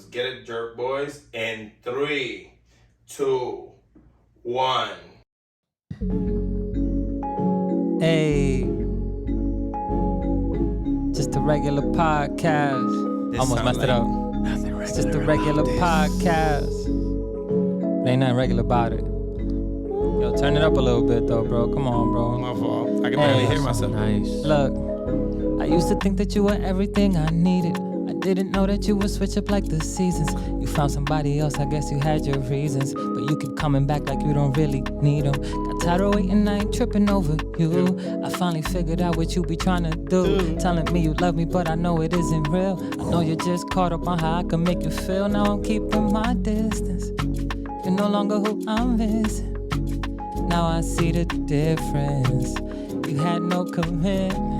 Let's get it, jerk boys. In 3, 2, 1. Hey, just a regular podcast. Almost messed it up. It's just a regular podcast. There ain't nothing regular about it. Yo, turn it up a little bit though, bro. Come on, bro. My fault. I can barely hear myself. Nice. Look, I used to think that you were everything I needed. I didn't know that you would switch up like the seasons. You found somebody else, I guess you had your reasons. But you keep coming back like you don't really need them. Got tired of waiting, I ain't tripping over you. I finally figured out what you be trying to do. Telling me you love me, but I know it isn't real. I know you're just caught up on how I can make you feel. Now I'm keeping my distance. You're no longer who I'm missing. Now I see the difference. You had no commitment.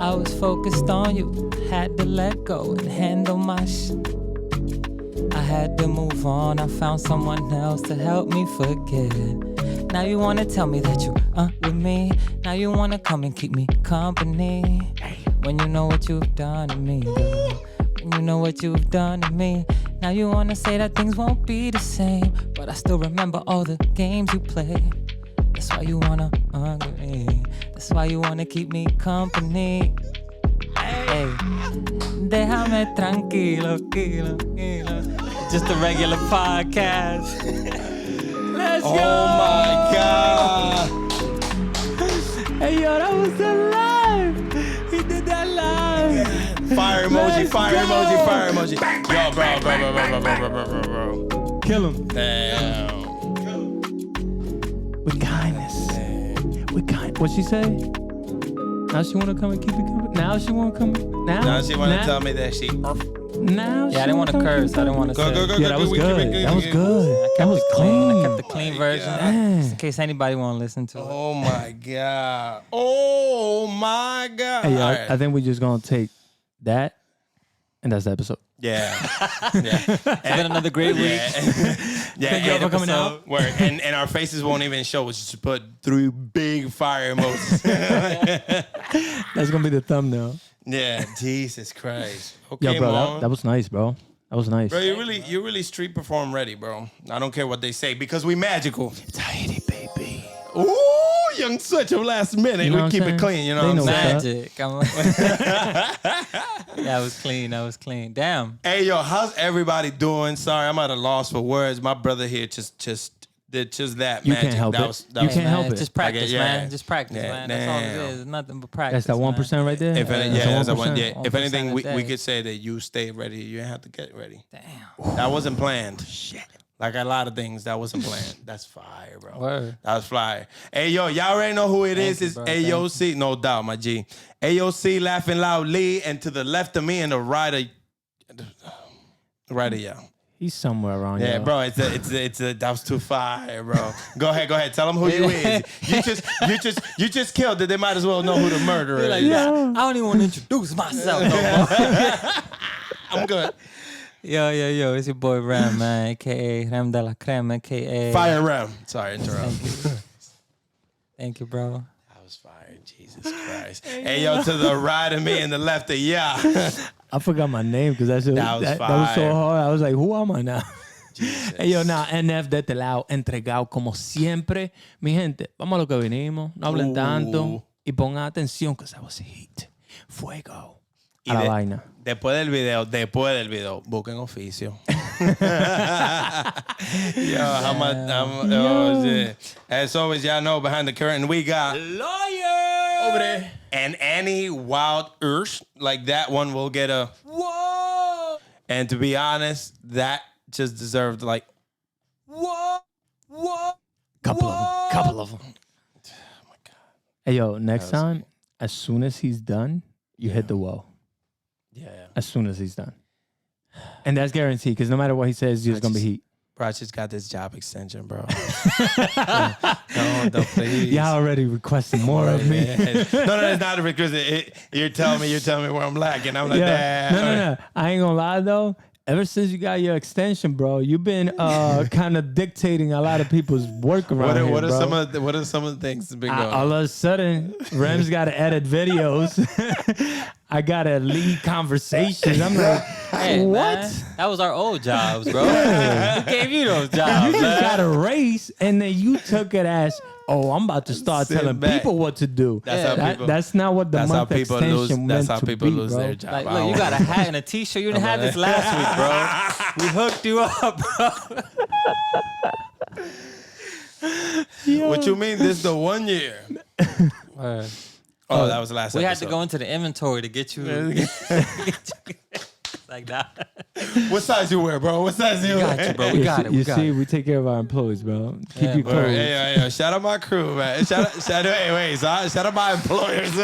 I was focused on you, had to let go and handle my shit. I had to move on, I found someone else to help me forget. Now you wanna tell me that you with me. Now you wanna come and keep me company. When you know what you've done to me, girl. When you know what you've done to me. Now you wanna say that things won't be the same, but I still remember all the games you played. That's why you wanna agree. That's why you wanna keep me company. Hey, déjame tranquilo, tranquilo. Just a regular podcast. Let's go. Oh my God. Hey, yo, that was alive. He did that live. Fire emoji, Let's fire go. emoji, fire emoji. Yo, bro. Kill him. Damn. With kindness. With kind. What'd she say? Now she wanna come and keep it coming. Now she wanna come. Now she want to tell me that she... Now. Yeah, I didn't want to curse. I didn't want to say. Go. Yeah, that was good. That was good. That was I clean. kept the clean version. God. Just in case anybody want to listen to it. Oh my God. Oh my God. Hey, All right. I think we just gonna take that, and that's the episode. Yeah. It's been another great week. Yeah, y'all for coming out. Word. And our faces won't even show. We just put 3 big fire emojis. That's gonna be the thumbnail. Yeah, Jesus Christ. Okay, Yo, bro, Mom. that was nice, bro. That was nice. Bro, you really street perform ready, bro. I don't care what they say because we magical. It's Haiti, baby. Ooh, young switch of last minute. You know We what keep I'm it saying? clean, you know They what I'm know saying? what's up. Magic. That was clean. That was clean. Damn. Hey, yo, how's everybody doing? Sorry, I'm at a loss for words. My brother here just did just that You magic. can't help that it. Was, that You was, can't help it. Just practice, Yeah. man. Just practice, Yeah, man. That's all damn. it is. Nothing but practice. That's that 1% right there. If any, That's yeah, the that's a 1%. 1%. Yeah. If 1% anything, a we day. could say that you stayed ready. You didn't have to get ready. Damn. That wasn't planned. Shit. Like a lot of things, that wasn't planned. That's fire, bro. Word. That was fire. Hey, yo, y'all already know who it is. you, It's bro. AOC. No doubt, my G. AOC laughing loudly, and to the left of me and the right of y'all. He's somewhere around Yeah, here. bro, it's a that was too fire, bro. Go ahead. Tell them who you is. You just killed it. They might as well know who the murderer is. I don't even want to introduce myself no more. I'm good. Yo, it's your boy Ram, man, a.k.a. Ram de la Creme, a.k.a. Fire Ram. Sorry, interrupt. Thank you, bro. That was fire. Jesus Christ. Hey, yo, to the right of me and the left of y'all. I forgot my name because that was so fire. hard. I was like, who am I now? Jesus. Hey, yo, now, NF de este lado, entregado como siempre. Mi gente, vamos a lo que venimos. No hablen tanto. Y pongan atención, because that was heat. Fuego. A la vaina. Después del video, busquen oficio. As always, y'all know behind the curtain we got Lawyer! over there. And any wild urge like that one will get a Whoa! And to be honest, that just deserved like Whoa! Couple of them. Oh my God. Hey, yo, next time, as soon as he's done, you hit the wall. Yeah. As soon as he's done. And that's guaranteed, because no matter what he says, it's going to be heat. Bro, I just got this job extension, bro. No, please. Y'all already requesting more of me. No, it's not because you're telling me where I'm lacking. I'm like, Yeah. damn. No. I ain't gonna lie though. Ever since you got your extension, bro, you've been kind of dictating a lot of people's work around here, What are bro. some of the things that's been going on? All of a sudden, Rem's got to edit videos. I gotta lead conversations. I'm like, Hey, what? man, that was our old jobs, bro. Who gave you those jobs, You just man? got a race, and then you took it as, oh, I'm about to start Sit telling back. people what to do. That's how people. That's not what the That's how month people extension lose. meant That's how to people be, lose bro. their job. Like, I look, you don't- got a hat and a t-shirt. You didn't have this last week, bro. We hooked you up, bro. What you mean? This is the 1 year. Oh, that was the last. We had episode. to go into the inventory to get you. Like that. What size you wear, bro? What size you Got wear? you, bro. We got it. You We got see, it. we take care of our employees, bro. Keep Yeah, you bro. cool. Hey, shout out my crew, man. Shout out, hey, wait, shout out my employers.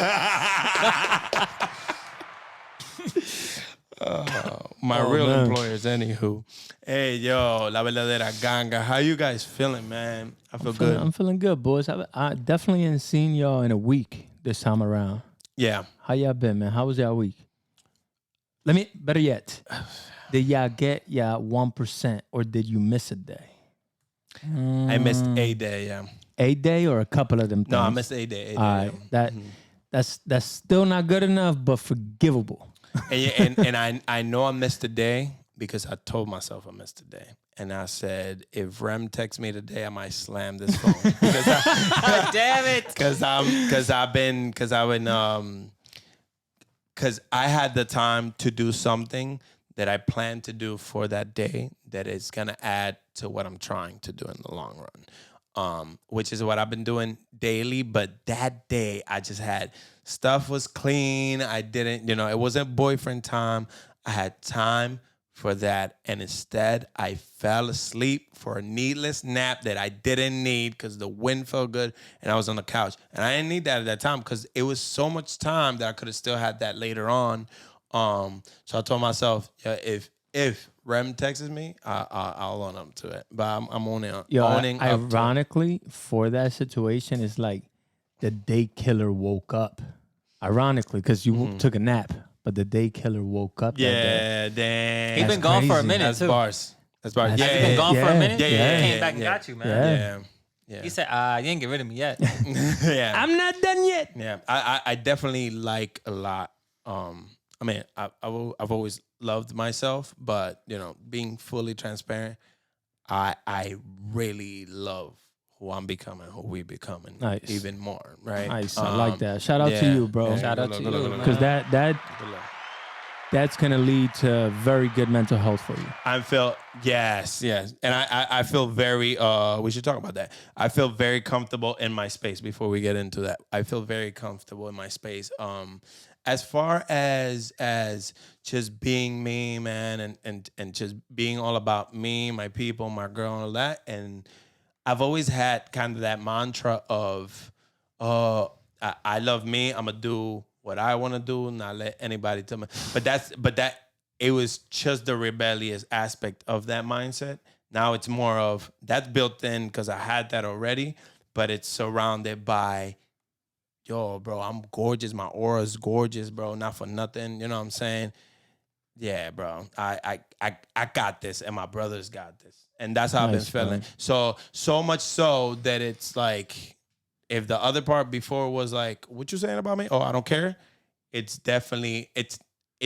My real man. employers, anywho. Hey, yo, la verdadera ganga. How you guys feeling, man? I feel good. I'm feeling good, boys. I definitely ain't seen y'all in a week this time around. Yeah. How y'all been, man? How was y'all week? Better yet, did y'all get y'all 1% or did you miss a day? I missed a day, yeah. A day or a couple of them things? No, I missed a day. All right, that's still not good enough, but forgivable. And I know I missed a day because I told myself I missed a day. And I said, if Rem texts me today, I might slam this phone. God damn it. Because I had the time to do something that I planned to do for that day that is going to add to what I'm trying to do in the long run, which is what I've been doing daily. But that day, I just had stuff was clean. I didn't, it wasn't boyfriend time. I had time for that. And instead, I fell asleep for a needless nap that I didn't need because the wind felt good and I was on the couch. And I didn't need that at that time because it was so much time that I could have still had that later on. So I told myself, yeah, if Rem texts me, I'll own up to it. But I'm owning up to it. Ironically, for that situation, it's like the day killer woke up. Ironically, because you took a nap. But the day killer woke up. Yeah, damn. He's been gone for a minute, That's too. bars. That's bars. That's- Yeah, Has he been gone for a minute? Yeah. He came back and got you, man. Yeah. He said, you ain't get rid of me yet. Yeah. I'm not done yet. Yeah. I definitely like a lot. I mean, I've always loved myself, but being fully transparent, I really love who I'm becoming, who we becoming, Nice. even more, right? Nice. I like that. Shout out to you, bro. Shout out to you, man. Because that's gonna lead to very good mental health for you. I feel yes, and I feel very. We should talk about that. I feel very comfortable in my space. Before we get into that, I feel very comfortable in my space. As far as just being me, man, and just being all about me, my people, my girl, and all that. And I've always had kind of that mantra of, I love me. I'm gonna do what I want to do, not let anybody tell me. But it was just the rebellious aspect of that mindset. Now it's more of that's built in because I had that already, but it's surrounded by, yo, bro, I'm gorgeous. My aura's gorgeous, bro. Not for nothing. You know what I'm saying? Yeah, bro. I got this, and my brothers got this, and that's how I've been feeling. Bro. So much so that it's like, if the other part before was like, what you saying about me? Oh, I don't care. It's definitely, it's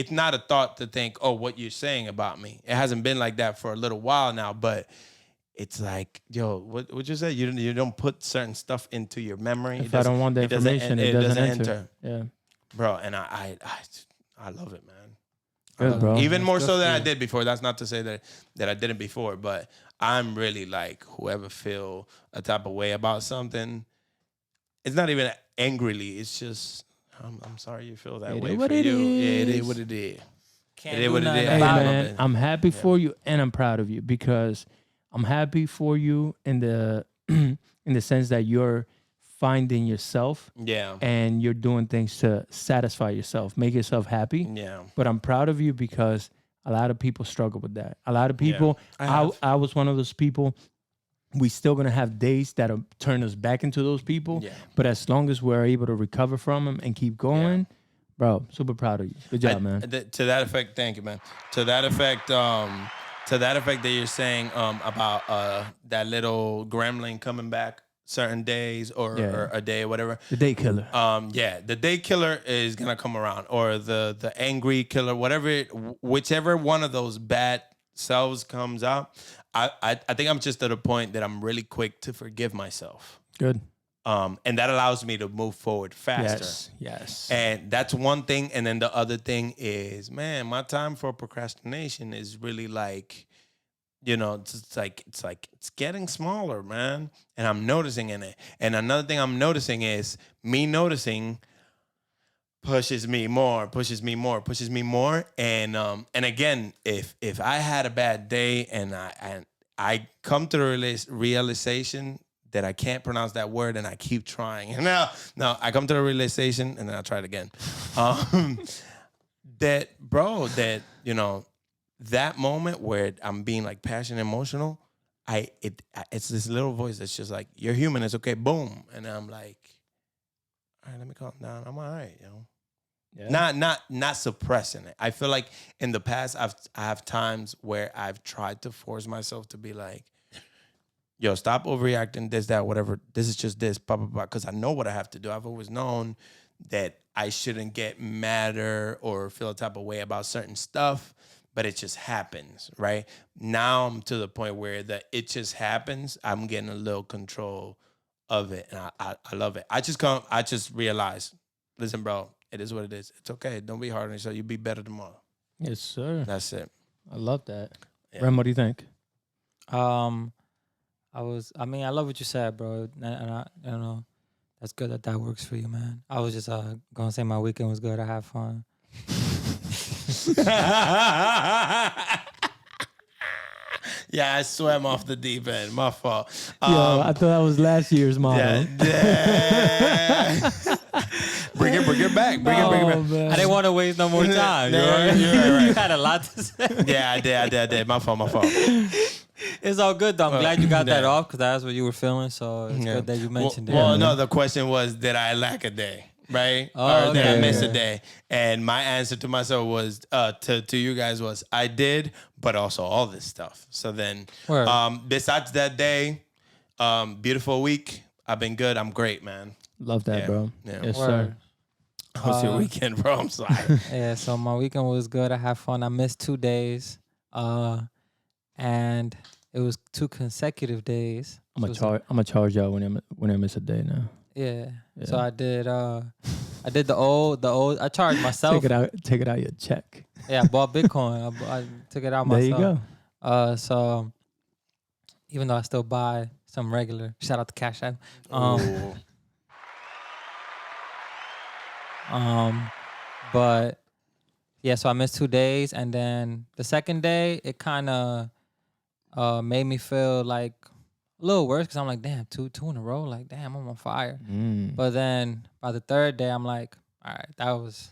not a thought to think, oh, what you're saying about me. It hasn't been like that for a little while now, but it's like, yo, what you say? You don't put certain stuff into your memory. If I don't want the information, it doesn't enter. Yeah. Bro, and I love it, man. Good, bro. Even more so than I did before. That's not to say that I didn't before, but I'm really like, whoever feel a type of way about something, it's not even angrily. It's just, I'm sorry you feel that way for you. Yeah, it is what it is. Can't It is do what it nothing is. Hey, about man, it. I'm happy for you and I'm proud of you because I'm happy for you in the in the sense that you're finding yourself Yeah. and you're doing things to satisfy yourself, make yourself happy. Yeah. But I'm proud of you because a lot of people struggle with that. A lot of people, I was one of those people. We still gonna have days that'll turn us back into those people. Yeah. But as long as we're able to recover from them and keep going, bro, super proud of you. Good job, man. To that effect, thank you, man. To that effect that you're saying about that little gremlin coming back certain days or a day or whatever. The day killer. The day killer is gonna come around, or the angry killer, whichever one of those bad selves comes out. I think I'm just at a point that I'm really quick to forgive myself. Good. And that allows me to move forward faster. Yes. And that's one thing. And then the other thing is, man, my time for procrastination is really like, it's getting smaller, man. And I'm noticing in it. And another thing I'm noticing is me noticing pushes me more. And again, if I had a bad day and I come to the realization that I can't pronounce that word and I keep trying. No, I come to the realization and then I try it again. That moment where I'm being like passionate, emotional, it's this little voice that's just like, you're human, it's okay, boom. And I'm like, all right, let me calm down. I'm all right, Yeah. Not suppressing it. I feel like in the past I have times where I've tried to force myself to be like, yo, stop overreacting, this, that, whatever. This is just this, blah, blah, blah. Because I know what I have to do. I've always known that I shouldn't get madder or feel a type of way about certain stuff, but it just happens, right? Now I'm to the point where it just happens. I'm getting a little control of it, and I love it. I just realized, listen, bro, it is what it is. It's okay. Don't be hard on yourself. You'll be better tomorrow. Yes, sir. That's it. I love that. Yeah. Rem, what do you think? I love what you said, bro. And I know that's good that works for you, man. I was just gonna say my weekend was good. I had fun. Yeah, I swam off the deep end. My fault. Yo, I thought that was last year's motto. Yeah. Bring it back. Bring it back. Man. I didn't want to waste no more time. You're right. You had a lot to say. Yeah, I did. My fault. It's all good, though. I'm glad you got that off because that's what you were feeling. So it's good that you mentioned it. Well, no, the question was, did I lack a day? Right? Or did I miss a day? And my answer to myself was, to you guys was, I did, but also all this stuff. So then, besides that day, beautiful week. I've been good. I'm great, man. Love that, bro. Yeah. Yes, sir. How's your weekend, bro? I'm sorry. Yeah, so my weekend was good. I had fun. I missed 2 days. And it was 2 consecutive days. I'm gonna charge y'all when I miss a day now. Yeah. So I did the old I charged myself. Take it out your check. Yeah, I bought Bitcoin. I took it out myself. There you go. So even though I still buy some regular, shout out to Cash App. But yeah, so I missed 2 days, and then the second day it kind of made me feel like a little worse because I'm like, damn, two in a row, like damn, I'm on fire. But then by the third day, I'm like, all right, that was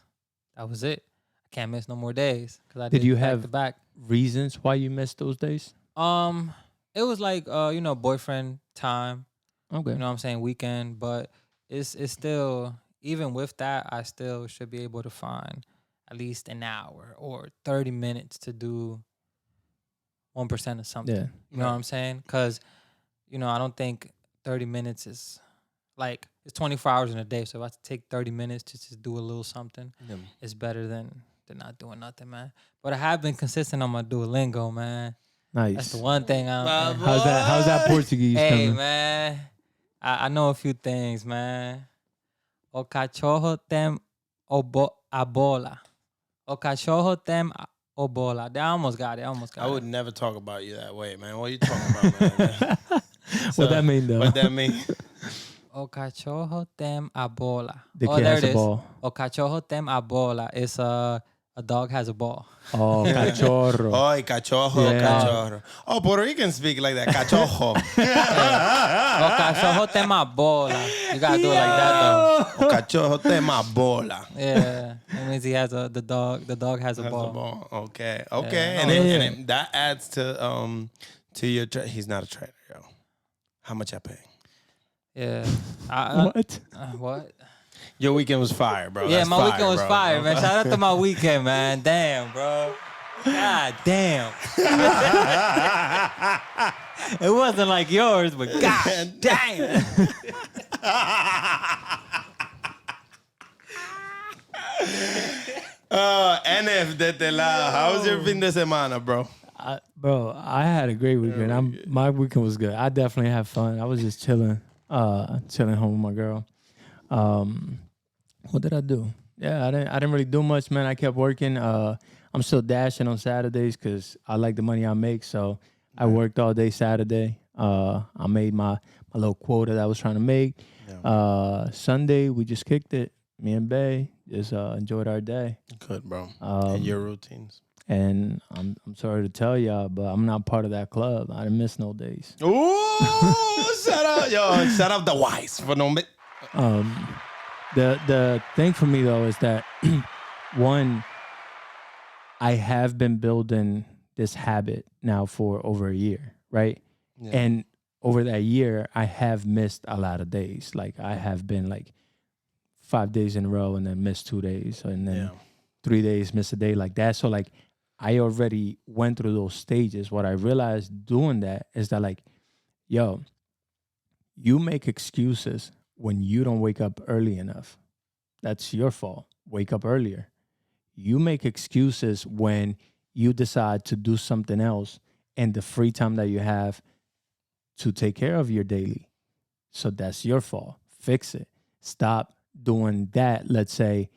it. I can't miss no more days because I did you back have to back reasons why you missed those days? It was like boyfriend time. Okay. You know what I'm saying, weekend, but it's still, even with that, I still should be able to find at least an hour or 30 minutes to do 1% of something. Yeah. You know what I'm saying? Because, I don't think 30 minutes is like, it's 24 hours in a day. So if I take 30 minutes to just do a little something, it's better than not doing nothing, man. But I have been consistent on my Duolingo, man. Nice. That's the one thing How's that Portuguese Hey, coming? man. I know a few things, man. O cachorro tem a bola. O cachorro tem a bola. I almost got it. I would never talk about you that way, man. What are you talking about, man? What that mean, though? What that mean? O cachorro tem a bola. The Oh, kid there has it a is. ball. O cachorro tem a bola. It's a dog has a ball. Oh, cachorro. Oh, cachorro. Oh, Puerto Ricans speak like that. Cachorro. O cachorro tem a bola. You gotta do it like that, though. O cachorro tem a bola. Yeah, it means he has the dog. The dog has a ball. Okay. Yeah. And that adds to your he's not a trader, yo. How much I pay? Yeah. What? What? Your weekend was fire, bro. Yeah, That's my fire, weekend was bro. fire, man. Shout out to my weekend, man. Damn, bro. God damn. It wasn't like yours, but God damn. NF de este lado. How was your fin de semana, bro? Bro, I had a great weekend. My weekend was good. I definitely had fun. I was just chilling home with my girl. What did I do? Yeah, I didn't really do much, man. I kept working. I'm still dashing on Saturdays because I like the money I make. So I worked all day Saturday. I made my little quota that I was trying to make. Yeah. Sunday, we just kicked it. Me and Bay just enjoyed our day. Good, bro. And your routines. And I'm sorry to tell y'all, but I'm not part of that club. I didn't miss no days. Ooh, shout out, yo, shout out the wise for no. The thing for me though is that one, I have been building this habit now for over a year, right? Yeah. And over that year, I have missed a lot of days. Like I have been like 5 days in a row and then missed 2 days, and then 3 days, miss a day like that. So like I already went through those stages. What I realized doing that is that like, yo, you make excuses when you don't wake up early enough. That's your fault. Wake up earlier. You make excuses when you decide to do something else and the free time that you have to take care of your daily. So that's your fault. Fix it. Stop doing that. Let's say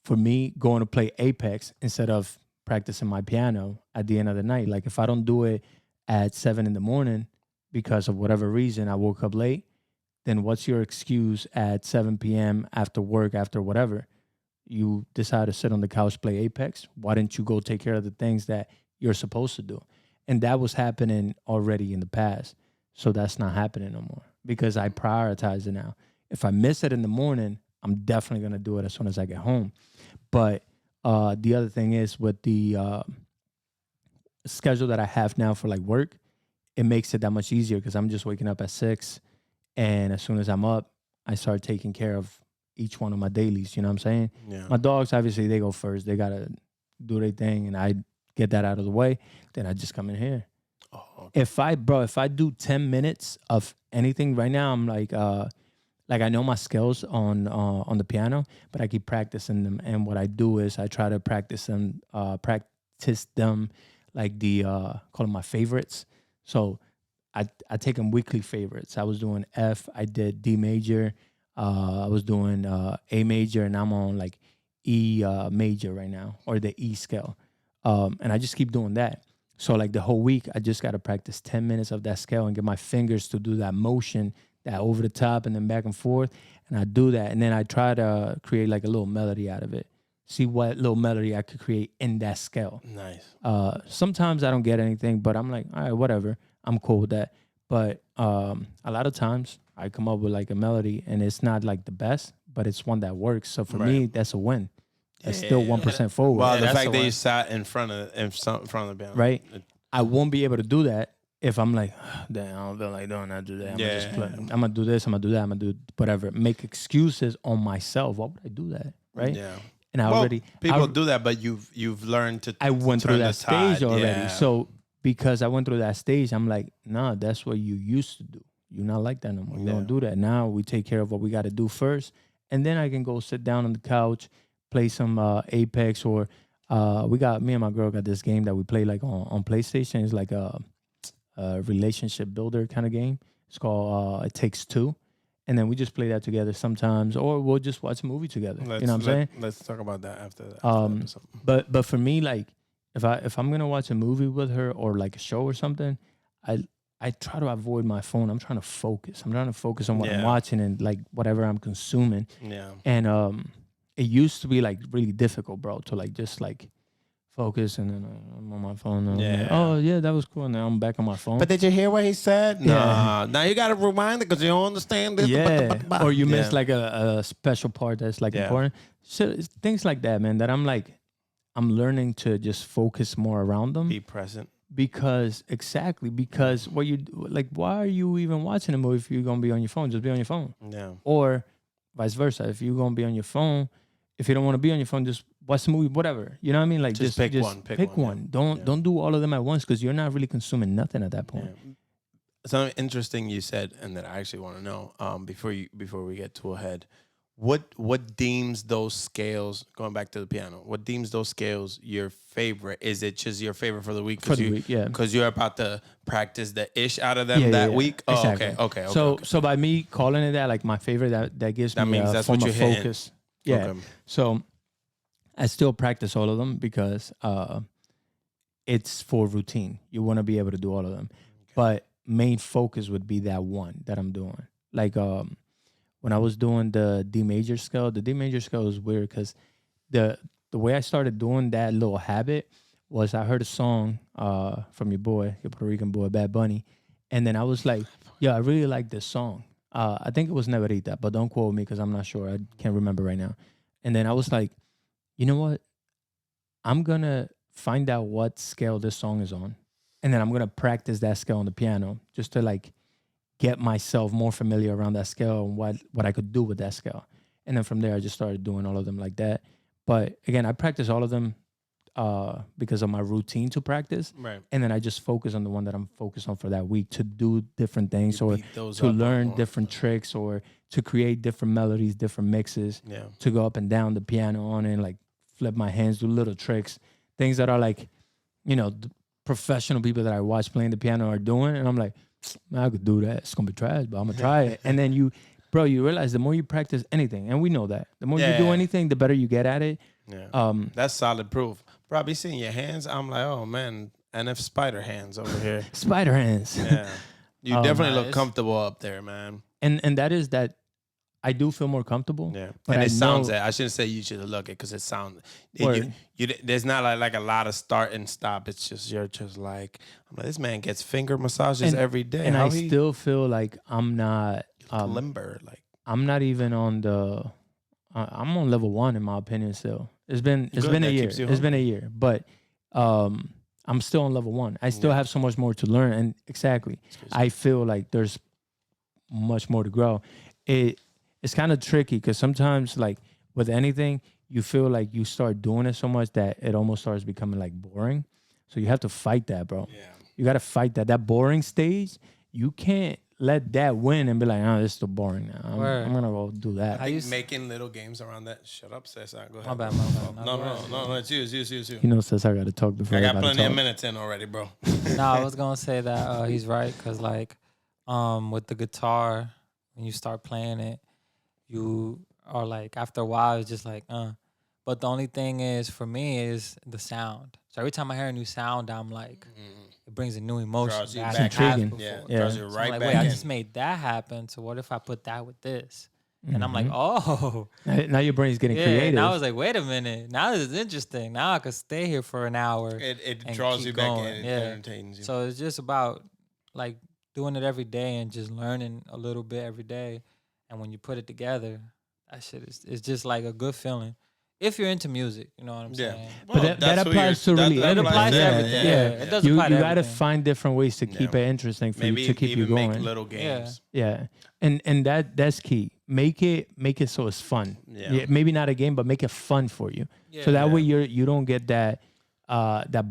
for me, going to play Apex instead of practicing my piano at the end of the night. Like if I don't do it at 7 a.m. because of whatever reason I woke up late, then what's your excuse at 7 p.m. after work, after whatever? You decide to sit on the couch, play Apex. Why didn't you go take care of the things that you're supposed to do? And that was happening already in the past. So that's not happening no more because I prioritize it now. If I miss it in the morning, I'm definitely going to do it as soon as I get home. But the other thing is with the schedule that I have now for like work, it makes it that much easier because I'm just waking up at 6. And as soon as I'm up, I start taking care of each one of my dailies. You know what I'm saying? Yeah. My dogs, obviously, they go first. They got to do their thing. And I get that out of the way. Then I just come in here. Oh, okay. If I do 10 minutes of anything right now, I'm like I know my skills on the piano, but I keep practicing them. And what I do is I try to practice them like call them my favorites. So I take them weekly favorites. I was doing F, I did D major, I was doing A major, and I'm on like E major right now, or the E scale. And I just keep doing that. So like the whole week, I just got to practice 10 minutes of that scale and get my fingers to do that motion, that over the top and then back and forth. And I do that. And then I try to create like a little melody out of it. See what little melody I could create in that scale. Nice. Sometimes I don't get anything, but I'm like, all right, whatever. I'm cool with that. But a lot of times I come up with like a melody and it's not like the best, but it's one that works. So for me, that's a win. That's still 1% forward. Well, the fact that you sat in front of the band. Right. I won't be able to do that if I'm like, damn, I don't feel like doing that today. I'm going to do this, I'm going to do that, I'm going to do whatever. Make excuses on myself. Why would I do that? Right? Yeah. And people do that, but you've learned to. I went through that stage already. Yeah. So because I went through that stage, I'm like, nah, that's what you used to do. You're not like that no more. You don't do that. Now we take care of what we got to do first, and then I can go sit down on the couch, play some Apex, or me and my girl got this game that we play like on PlayStation. It's like a relationship builder kind of game. It's called It Takes Two. And then we just play that together sometimes, or we'll just watch a movie together. You know what I'm saying? Let's talk about that after that. But for me, like if I'm gonna watch a movie with her or like a show or something, I try to avoid my phone. I'm trying to focus. I'm trying to focus on what I'm watching and like whatever I'm consuming. Yeah. And it used to be like really difficult, bro, to like just like focus, and then I'm on my phone. And I'm like, oh yeah, that was cool. Now I'm back on my phone. But did you hear what he said? No. Now you got to rewind it because you don't understand this. Yeah. Or you miss like a special part that's like important. So things like that, man. That I'm learning to just focus more around them. Be present. Because what you like, why are you even watching a movie if you're gonna be on your phone? Just be on your phone. Yeah. Or vice versa. If you're gonna be on your phone, if you don't want to be on your phone, just watch the movie, whatever. You know what I mean? Like Just pick one, pick one, yeah. Don't do all of them at once because you're not really consuming nothing at that point. Yeah. Something interesting you said, and that I actually want to know before we get too ahead. What deems those scales, going back to the piano, what deems those scales your favorite? Is it just your favorite for the week? For the week, yeah. Because you're about to practice the ish out of them that week? Oh, exactly. Okay. So by me calling it that, like my favorite, that gives that me means a that's form what of you're focus. hitting. Yeah. Okay. So I still practice all of them because it's for routine. You want to be able to do all of them. Okay. But main focus would be that one that I'm doing. Like when I was doing the D major scale is weird because the way I started doing that little habit was I heard a song from your Puerto Rican boy, Bad Bunny. And then I was like, yo, I really like this song. I think it was Neverita, but don't quote me because I'm not sure. I can't remember right now. And then I was like, you know what? I'm going to find out what scale this song is on. And then I'm going to practice that scale on the piano just to like get myself more familiar around that scale and what I could do with that scale. And then from there, I just started doing all of them like that. But again, I practice all of them because of my routine to practice. Right. And then I just focus on the one that I'm focused on for that week to do different things or to learn different tricks or to create different melodies, different mixes, to go up and down the piano on and like flip my hands, do little tricks, things that are like, you know, professional people that I watch playing the piano are doing. And I'm like, man, I could do that. It's going to be trash, but I'm going to try it. And then you realize the more you practice anything, and we know that, the more you do anything, the better you get at it. Yeah. That's solid proof. Bro, I be seeing your hands. I'm like, oh, man, NF spider hands over here. Spider hands. Yeah. You definitely look comfortable up there, man. And that is that I do feel more comfortable. Yeah. But it sounds that. I shouldn't say you should look it because it sounds. There's not like a lot of start and stop. It's just, you're just like, I'm like, this man gets finger massages every day. And still feel like I'm not. Limber. Like, I'm not even on the. I'm on level 1 in my opinion still. It's been a year. It's been a year. But I'm still on level 1. I still have so much more to learn. And exactly. I feel like there's much more to grow. It's kind of tricky because sometimes, like with anything, you feel like you start doing it so much that it almost starts becoming like boring. So you have to fight that, bro. Yeah. You got to fight that. That boring stage, you can't let that win and be like, oh, this is too boring now. I'm going to go do that. I making little games around that. Shut up, Cesar. Go ahead. My bad. No, it's you. You know, Cesar got to talk before I got plenty of minutes in already, bro. No, I was going to say that he's right because, like, with the guitar, when you start playing it, you are like, after a while, it's just like, But the only thing is, for me, is the sound. So every time I hear a new sound, I'm like, it brings a new emotion. Draws you that back in. Draws you right I'm like, back wait, in. I just made that happen. So what if I put that with this? And I'm like, oh. Now your brain's getting creative. And I was like, wait a minute. Now this is interesting. Now I could stay here for an hour. It draws you back in. It entertains you. So it's just about, like, doing it every day and just learning a little bit every day. And when you put it together, that shit it's just like a good feeling. If you're into music, you know what I'm saying? Well, but that applies to really everything. It applies to everything. Yeah. It does apply to everything. You got to find different ways to keep it interesting for you to keep you going. Make little games. Yeah. And that's key. Make it so it's fun. Yeah. Maybe not a game, but make it fun for you. Yeah. So that way you don't get that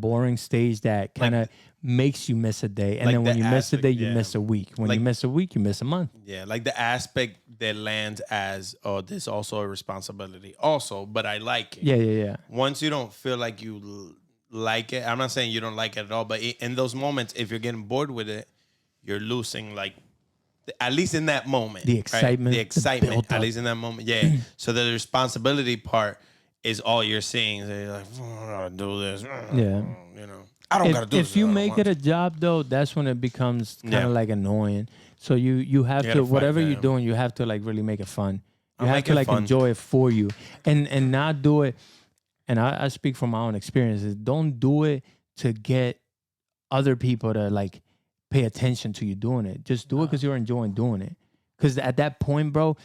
boring stage that kind of makes you miss a day. And then when you miss a day, you miss a week. When you miss a week, you miss a month. Yeah, like the aspect that lands as, oh, this is also a responsibility. Also, but I like it. Yeah. Once you don't feel like you like it, I'm not saying you don't like it at all, but in those moments, if you're getting bored with it, you're losing, like, at least in that moment. The excitement. Right? The excitement, at least in that moment. Yeah. So the responsibility part is all you're seeing. So you're like, oh, I gotta do this. Yeah. You know. I don't gotta do this. If you make it a job, though, that's when it becomes kind of like annoying. So you have to, whatever you're doing, you have to like really make it fun. You have to like enjoy it for you, and not do it. And I speak from my own experiences. Don't do it to get other people to like pay attention to you doing it. Just do it because you're enjoying doing it. Because at that point, bro,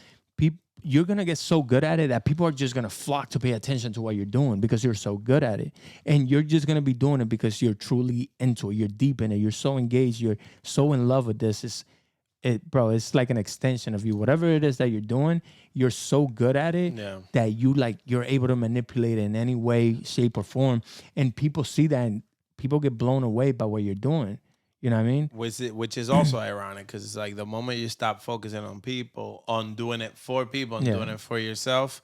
you're going to get so good at it that people are just going to flock to pay attention to what you're doing because you're so good at it. And you're just going to be doing it because you're truly into it. You're deep in it. You're so engaged. You're so in love with this. it's like an extension of you. Whatever it is that you're doing, you're so good at it that you're able to manipulate it in any way, shape, or form. And people see that and people get blown away by what you're doing. You know what I mean? Which is also ironic because it's like the moment you stop focusing on people, on doing it for people and doing it for yourself,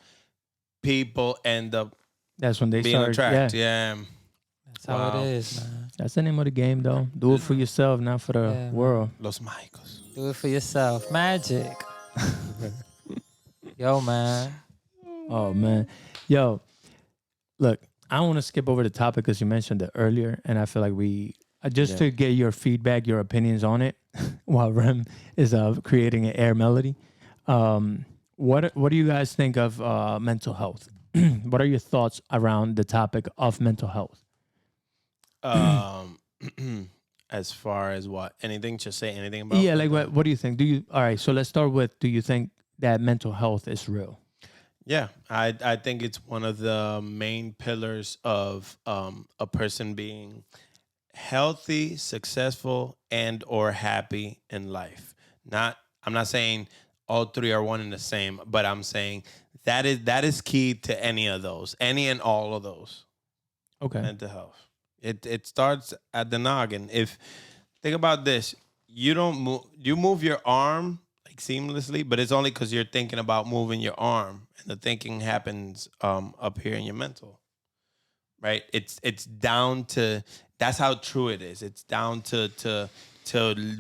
people end up that's when they being start attracted. Yeah. That's how it is, man. That's the name of the game, though. Do it for yourself, not for the world. Los mágicos. Do it for yourself. Magic. Yo, man. Oh, man. Yo, look, I want to skip over the topic because you mentioned it earlier, and I feel like just to get your feedback, your opinions on it, while Rem is creating an air melody. What do you guys think of mental health? What are your thoughts around the topic of mental health? As far as what? Anything? Just say anything about. Yeah, like what do you think? All right, so let's start with, do you think that mental health is real? Yeah, I think it's one of the main pillars of a person being healthy, successful, and or happy in life. I'm not saying all three are one and the same, but I'm saying that is key to any of those, any and all of those. Okay. Mental health. It starts at the noggin. If think about this, you move your arm like seamlessly, but it's only because you're thinking about moving your arm, and the thinking happens up here in your mental. Right? It's down to, that's how true it is. It's down to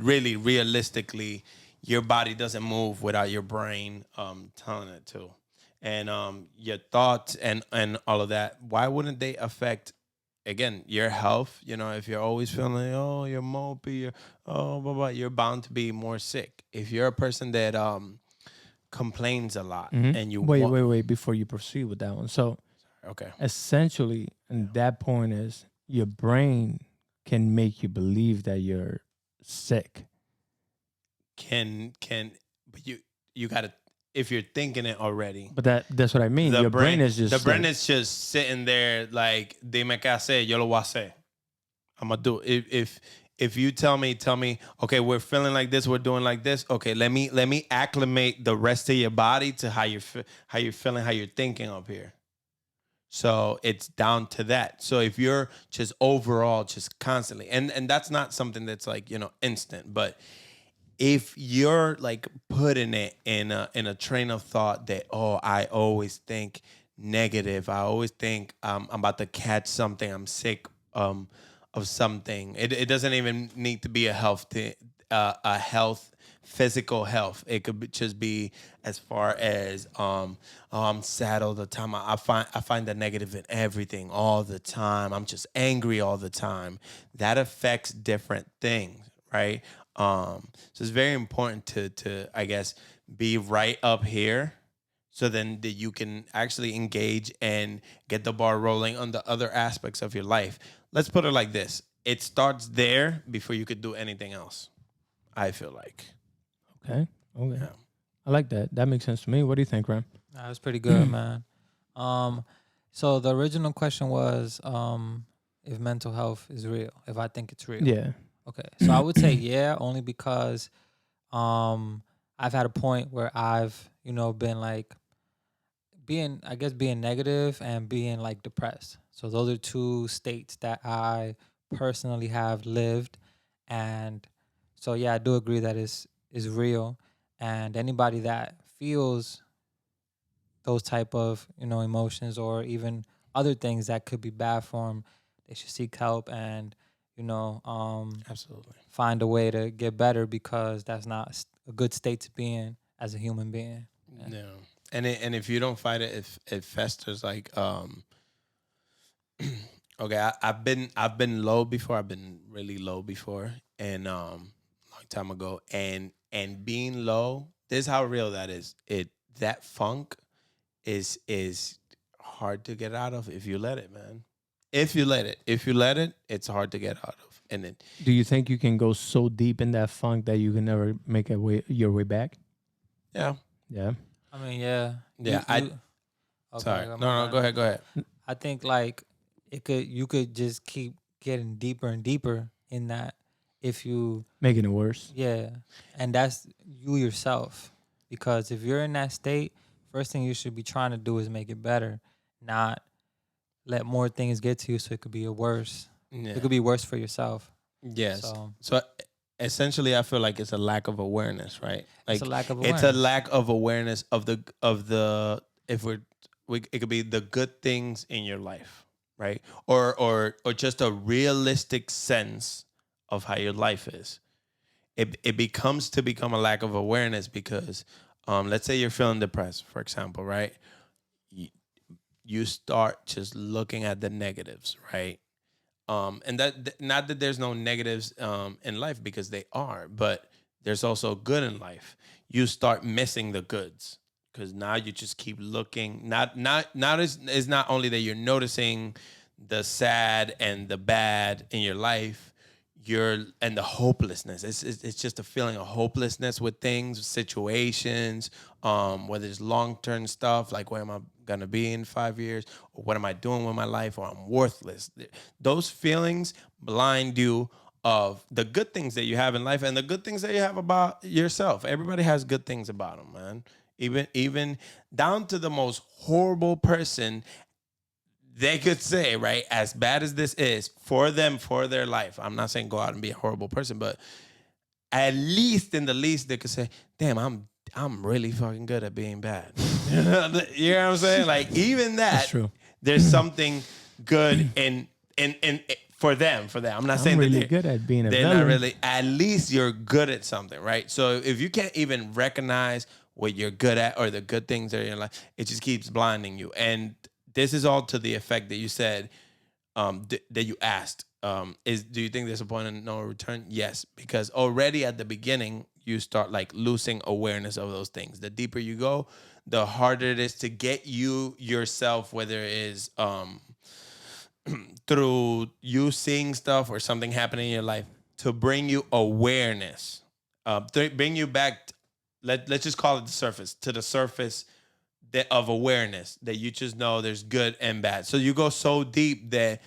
really realistically, your body doesn't move without your brain telling it to. And your thoughts and all of that, why wouldn't they affect, again, your health? You know, if you're always feeling like, oh, you're mopey, blah, blah, you're bound to be more sick. If you're a person that complains a lot and you wait before you proceed with that one. So okay, essentially, and that point is your brain can make you believe that you're sick. But you gotta, if you're thinking it already. But that's what I mean. Your brain is just, the brain is just sitting there like, dime qué hacer, yo lo voy a hacer. I'm gonna do it. If you tell me, okay, we're feeling like this, we're doing like this. Okay, let me acclimate the rest of your body to how you're feeling, how you're thinking up here. So it's down to that. So if you're just overall just constantly, and that's not something that's like, you know, instant, but if you're like putting it in a train of thought that, oh, I always think negative, I always think I'm about to catch something, I'm sick of something. It doesn't even need to be a health, physical health. It could just be as far as I'm sad all the time. I find the negative in everything all the time. I'm just angry all the time. That affects different things, right? So it's very important to I guess be right up here, so then that you can actually engage and get the ball rolling on the other aspects of your life. Let's put it like this: it starts there before you could do anything else, I feel like. Okay. Yeah. I like that. That makes sense to me. What do you think, Ram? That was pretty good, man. So the original question was if mental health is real, if I think it's real. Yeah. Okay. So I would say yeah, only because I've had a point where I've, been like being negative and being like depressed. So those are two states that I personally have lived. And so yeah, I do agree that is real. And anybody that feels those type of, emotions or even other things that could be bad for them, they should seek help and, absolutely find a way to get better, because that's not a good state to be in as a human being. Yeah. And if you don't fight it, if it festers, like okay, I've been low before. I've been really low before, and long time ago, and being low, this is how real that is. That funk is hard to get out of if you let it, man. If you let it, it's hard to get out of. And then, do you think you can go so deep in that funk that you can never make your way back? Yeah. Yeah. I mean, yeah. Yeah. Okay, sorry. No. Go ahead. I think like you could just keep getting deeper and deeper in that, if you Making it worse. yeah, and that's you yourself. Because if you're in that state, first thing you should be trying to do is make it better, not let more things get to you so it could be a worse. Yeah. It could be worse for yourself. Yes. So So essentially, I feel like it's a lack of awareness, right? Like it's a lack of it's awareness. a lack of awareness of the if it could be the good things in your life, right? Or just a realistic sense of how your life is. It become a lack of awareness because let's say you're feeling depressed, for example, right? You start just looking at the negatives, right? And not that there's no negatives in life, because they are, but there's also good in life. You start missing the goods because now you just keep looking. It's not only that you're noticing the sad and the bad in your life, and the hopelessness. It's just a feeling of hopelessness with things, situations, whether it's long-term stuff like where am I gonna be in 5 years, or what am I doing with my life, or I'm worthless. Those feelings blind you of the good things that you have in life and the good things that you have about yourself. Everybody has good things about them, man. Even down to the most horrible person, they could say, right, as bad as this is for them, for their life. I'm not saying go out and be a horrible person, but at least in the least they could say, damn, I'm really fucking good at being bad. You know what I'm saying? Like even That's that, true. there's something good in for them. I'm not saying I'm that really good at being a they're villain. not really. At least you're good at something, right? So if you can't even recognize what you're good at or the good things that are in your life, it just keeps blinding you. And this is all to the effect that you said, that you asked. Do you think there's a point of no return? Yes, because already at the beginning you start like losing awareness of those things. The deeper you go, the harder it is to get you yourself, whether it is through you seeing stuff or something happening in your life, to bring you awareness, bring you back. Let's just call it the surface of awareness, that you just know there's good and bad. So you go so deep that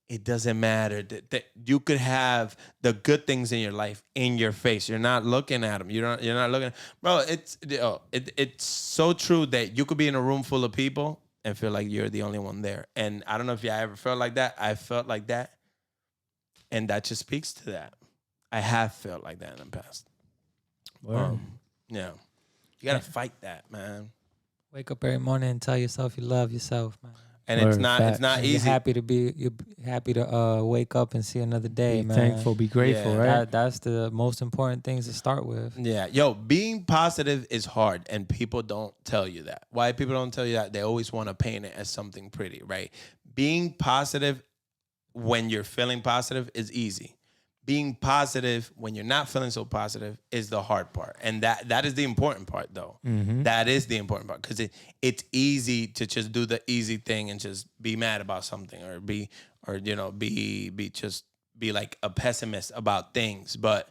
it doesn't matter that you could have the good things in your life in your face. You're not looking at them. You're not looking, bro. It's so true that you could be in a room full of people and feel like you're the only one there. And I don't know if you ever felt like that. I felt like that, and that just speaks to that. I have felt like that in the past. Yeah, you gotta fight that, man. Wake up every morning and tell yourself you love yourself, man. And Word, it's not And easy. You're happy to wake up and see another day, Be man. thankful, be grateful, Yeah. right? That's the most important things to start with. Yeah, yo, being positive is hard, and people don't tell you that. Why people don't tell you that? They always want to paint it as something pretty, right? Being positive when you're feeling positive is easy. Being positive when you're not feeling so positive is the hard part, and that is the important part, though. That is the important part, because it's easy to just do the easy thing and just be mad about something, or be like a pessimist about things. But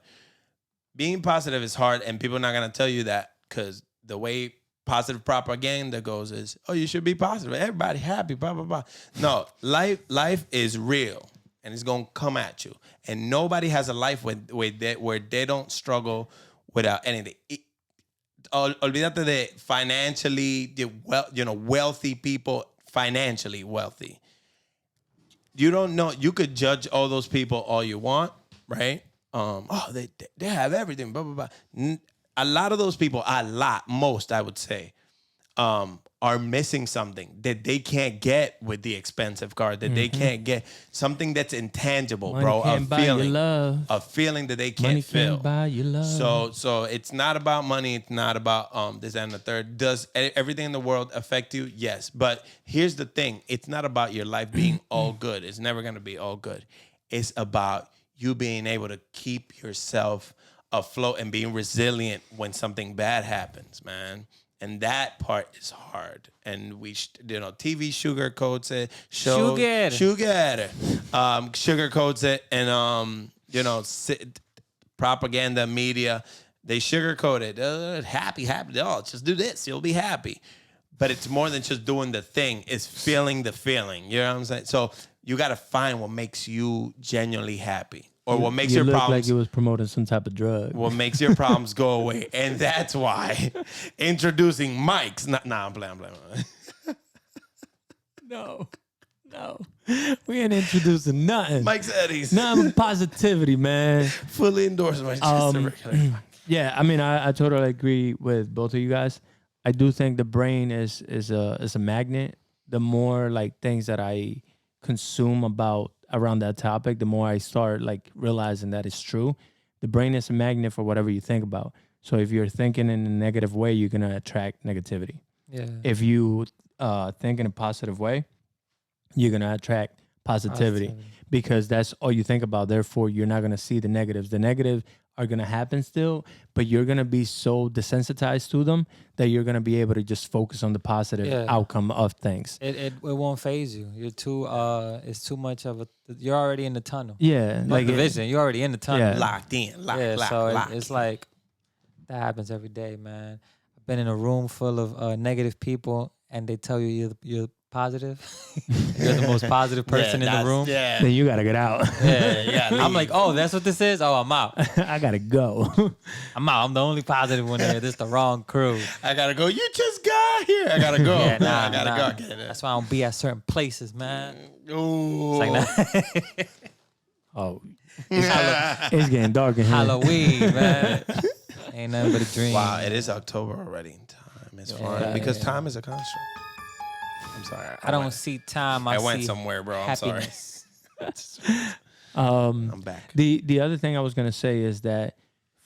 being positive is hard, and people are not gonna tell you that, because the way positive propaganda goes is, oh, you should be positive, everybody happy, blah blah blah. No, life is real, and it's gonna come at you. And nobody has a life where they don't struggle without anything. Olvídate de financially, wealthy people, financially wealthy. You don't know. You could judge all those people all you want, right? They have everything, blah blah blah. A lot of those people, most I would say, are missing something that they can't get with the expensive car, that they can't get, something that's intangible, Money bro. can't buy you love. A feeling that they can't Money feel. can't buy you love. So it's not about money. It's not about this and the third. Does everything in the world affect you? Yes. But here's the thing. It's not about your life being all good. It's never going to be all good. It's about you being able to keep yourself afloat and being resilient when something bad happens, man. And that part is hard. And TV sugarcoats it. Sugarcoats it. And, propaganda, media, they sugarcoat it. Happy. Oh, just do this. You'll be happy. But it's more than just doing the thing. It's feeling the feeling. You know what I'm saying? So you got to find what makes you genuinely happy. or what makes you your look problems like you was promoting some type of drug. what makes your problems go away. And that's why introducing mics. Nah, I'm playing. No. We ain't introducing nothing. Mike's Eddie's. Nothing but positivity, man. Fully endorsed by just a regular mic. Yeah, I mean, I totally agree with both of you guys. I do think the brain is a magnet. The more like things that I consume about around that topic, the more I start like realizing that it's true. The brain is a magnet for whatever you think about. So if you're thinking in a negative way, you're gonna attract negativity. Yeah. If you think in a positive way, you're gonna attract positivity because that's all you think about. Therefore, you're not gonna see the negatives. The negatives are gonna happen still, but you're gonna be so desensitized to them that you're gonna be able to just focus on the positive outcome of things. It won't phase you. You're too it's too much of a. You're already in the tunnel. Yeah, Like the vision. You're already in the tunnel. Yeah. Locked in. It's like that happens every day, man. I've been in a room full of negative people, and they tell you you're positive. You're the most positive person in the room. Yeah. then you gotta get out. Yeah. I'm like, oh, that's what this is? Oh, I'm out. I gotta go. I'm out. I'm the only positive one here. This is the wrong crew. I gotta go. You just got here. I gotta go. Yeah, I gotta go. That's why I don't be at certain places, man. Ooh. It's like that. Oh, it's getting dark in here. Halloween, man. Ain't nothing but a dream. Wow, it is October already. Time is flying because time is a construct. I'm sorry. I don't see time. I went see somewhere, bro. I'm happiness. sorry. I'm back. The other thing I was gonna say is that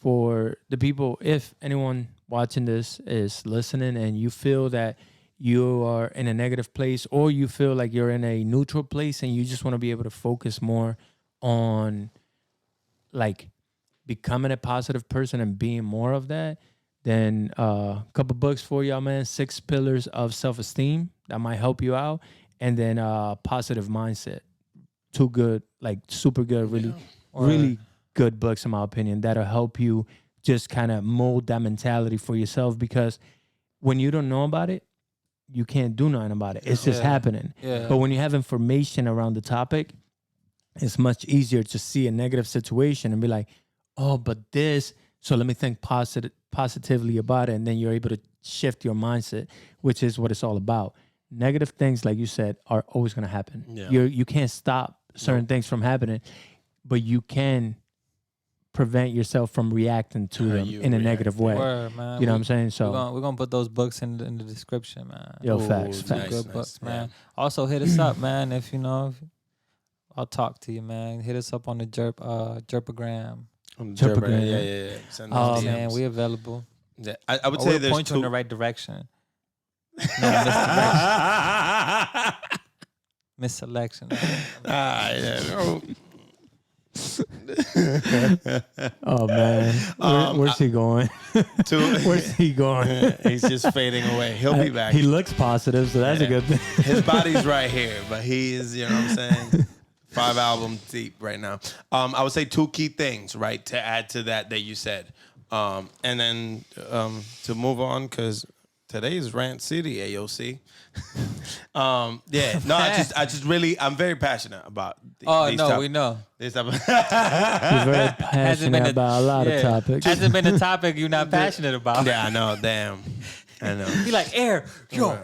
for the people, if anyone watching this is listening and you feel that you are in a negative place or you feel like you're in a neutral place and you just want to be able to focus more on like becoming a positive person and being more of that, then a couple books for y'all, man. 6 Pillars of Self-Esteem that might help you out, and then Positive Mindset. 2 good, like super good, really good books in my opinion that'll help you just kind of mold that mentality for yourself, because when you don't know about it, you can't do nothing about it. It's just happening. Yeah. But when you have information around the topic, it's much easier to see a negative situation and be like, oh, but this, so let me think positively about it. And then you're able to shift your mindset, which is what it's all about. Negative things, like you said, are always going to happen. Yeah. You can't stop certain things from happening, but you can prevent yourself from reacting to them in a negative way. Word, man. You know what I'm saying? So we're gonna put those books in the description, man. Yo, Ooh, facts. nice, Good nice, books, yeah. man. Also hit us up, man. If you know, I'll talk to you, man. Hit us up on the JURPagram. JURPagram. Yeah. Send us Man, DMs. we available. Yeah, I would Or say we'll there's point you in two. the right direction. No misdirection. Misselection. oh man, where's he going? Where's he going? He's just fading away. He'll be back. He looks positive, so that's a good thing. His body's right here, but he is, you know what I'm saying? 5 albums deep right now. I would say 2 key things, right, to add to that you said. And then to move on, because today's Rant City, AOC. I'm very passionate about We know. He's very passionate about a lot of topics. Hasn't been a topic you're not passionate about. Yeah, I know. Damn. I know. Be like, air, yo,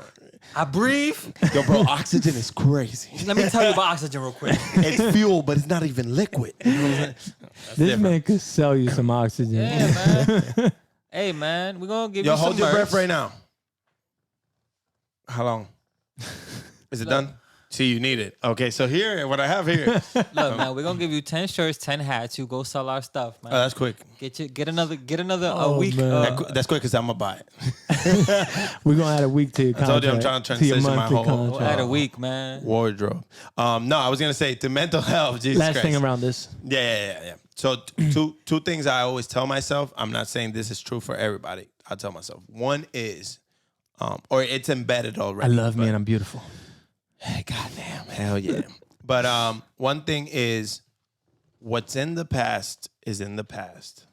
I breathe. Yo, bro, oxygen is crazy. Let me tell you about oxygen real quick. It's fuel, but it's not even liquid. You know what I'm saying? This man could sell you some oxygen. Yeah, man. Hey, man, we're going to give you some hold your merch. breath right now. How long? Is it done? See, you need it. Okay, so here, what I have here. Look, man, we're going to give you 10 shirts, 10 hats. You go sell our stuff, man. Oh, that's quick. Get another Oh, a week. man. That's quick because I'm going to buy it. We're gonna add a week to your I contract. told you I'm trying to to your transition my monthly whole- We'll contract. add a week, man. Wardrobe. No, I was going to say to mental health. Jesus Last Christ. thing around this. Yeah. So two things I always tell myself. I'm not saying this is true for everybody. I tell myself. One is, or it's embedded I already. love me and I'm beautiful. Hey, goddamn, hell yeah. But one thing is, what's in the past is in the past,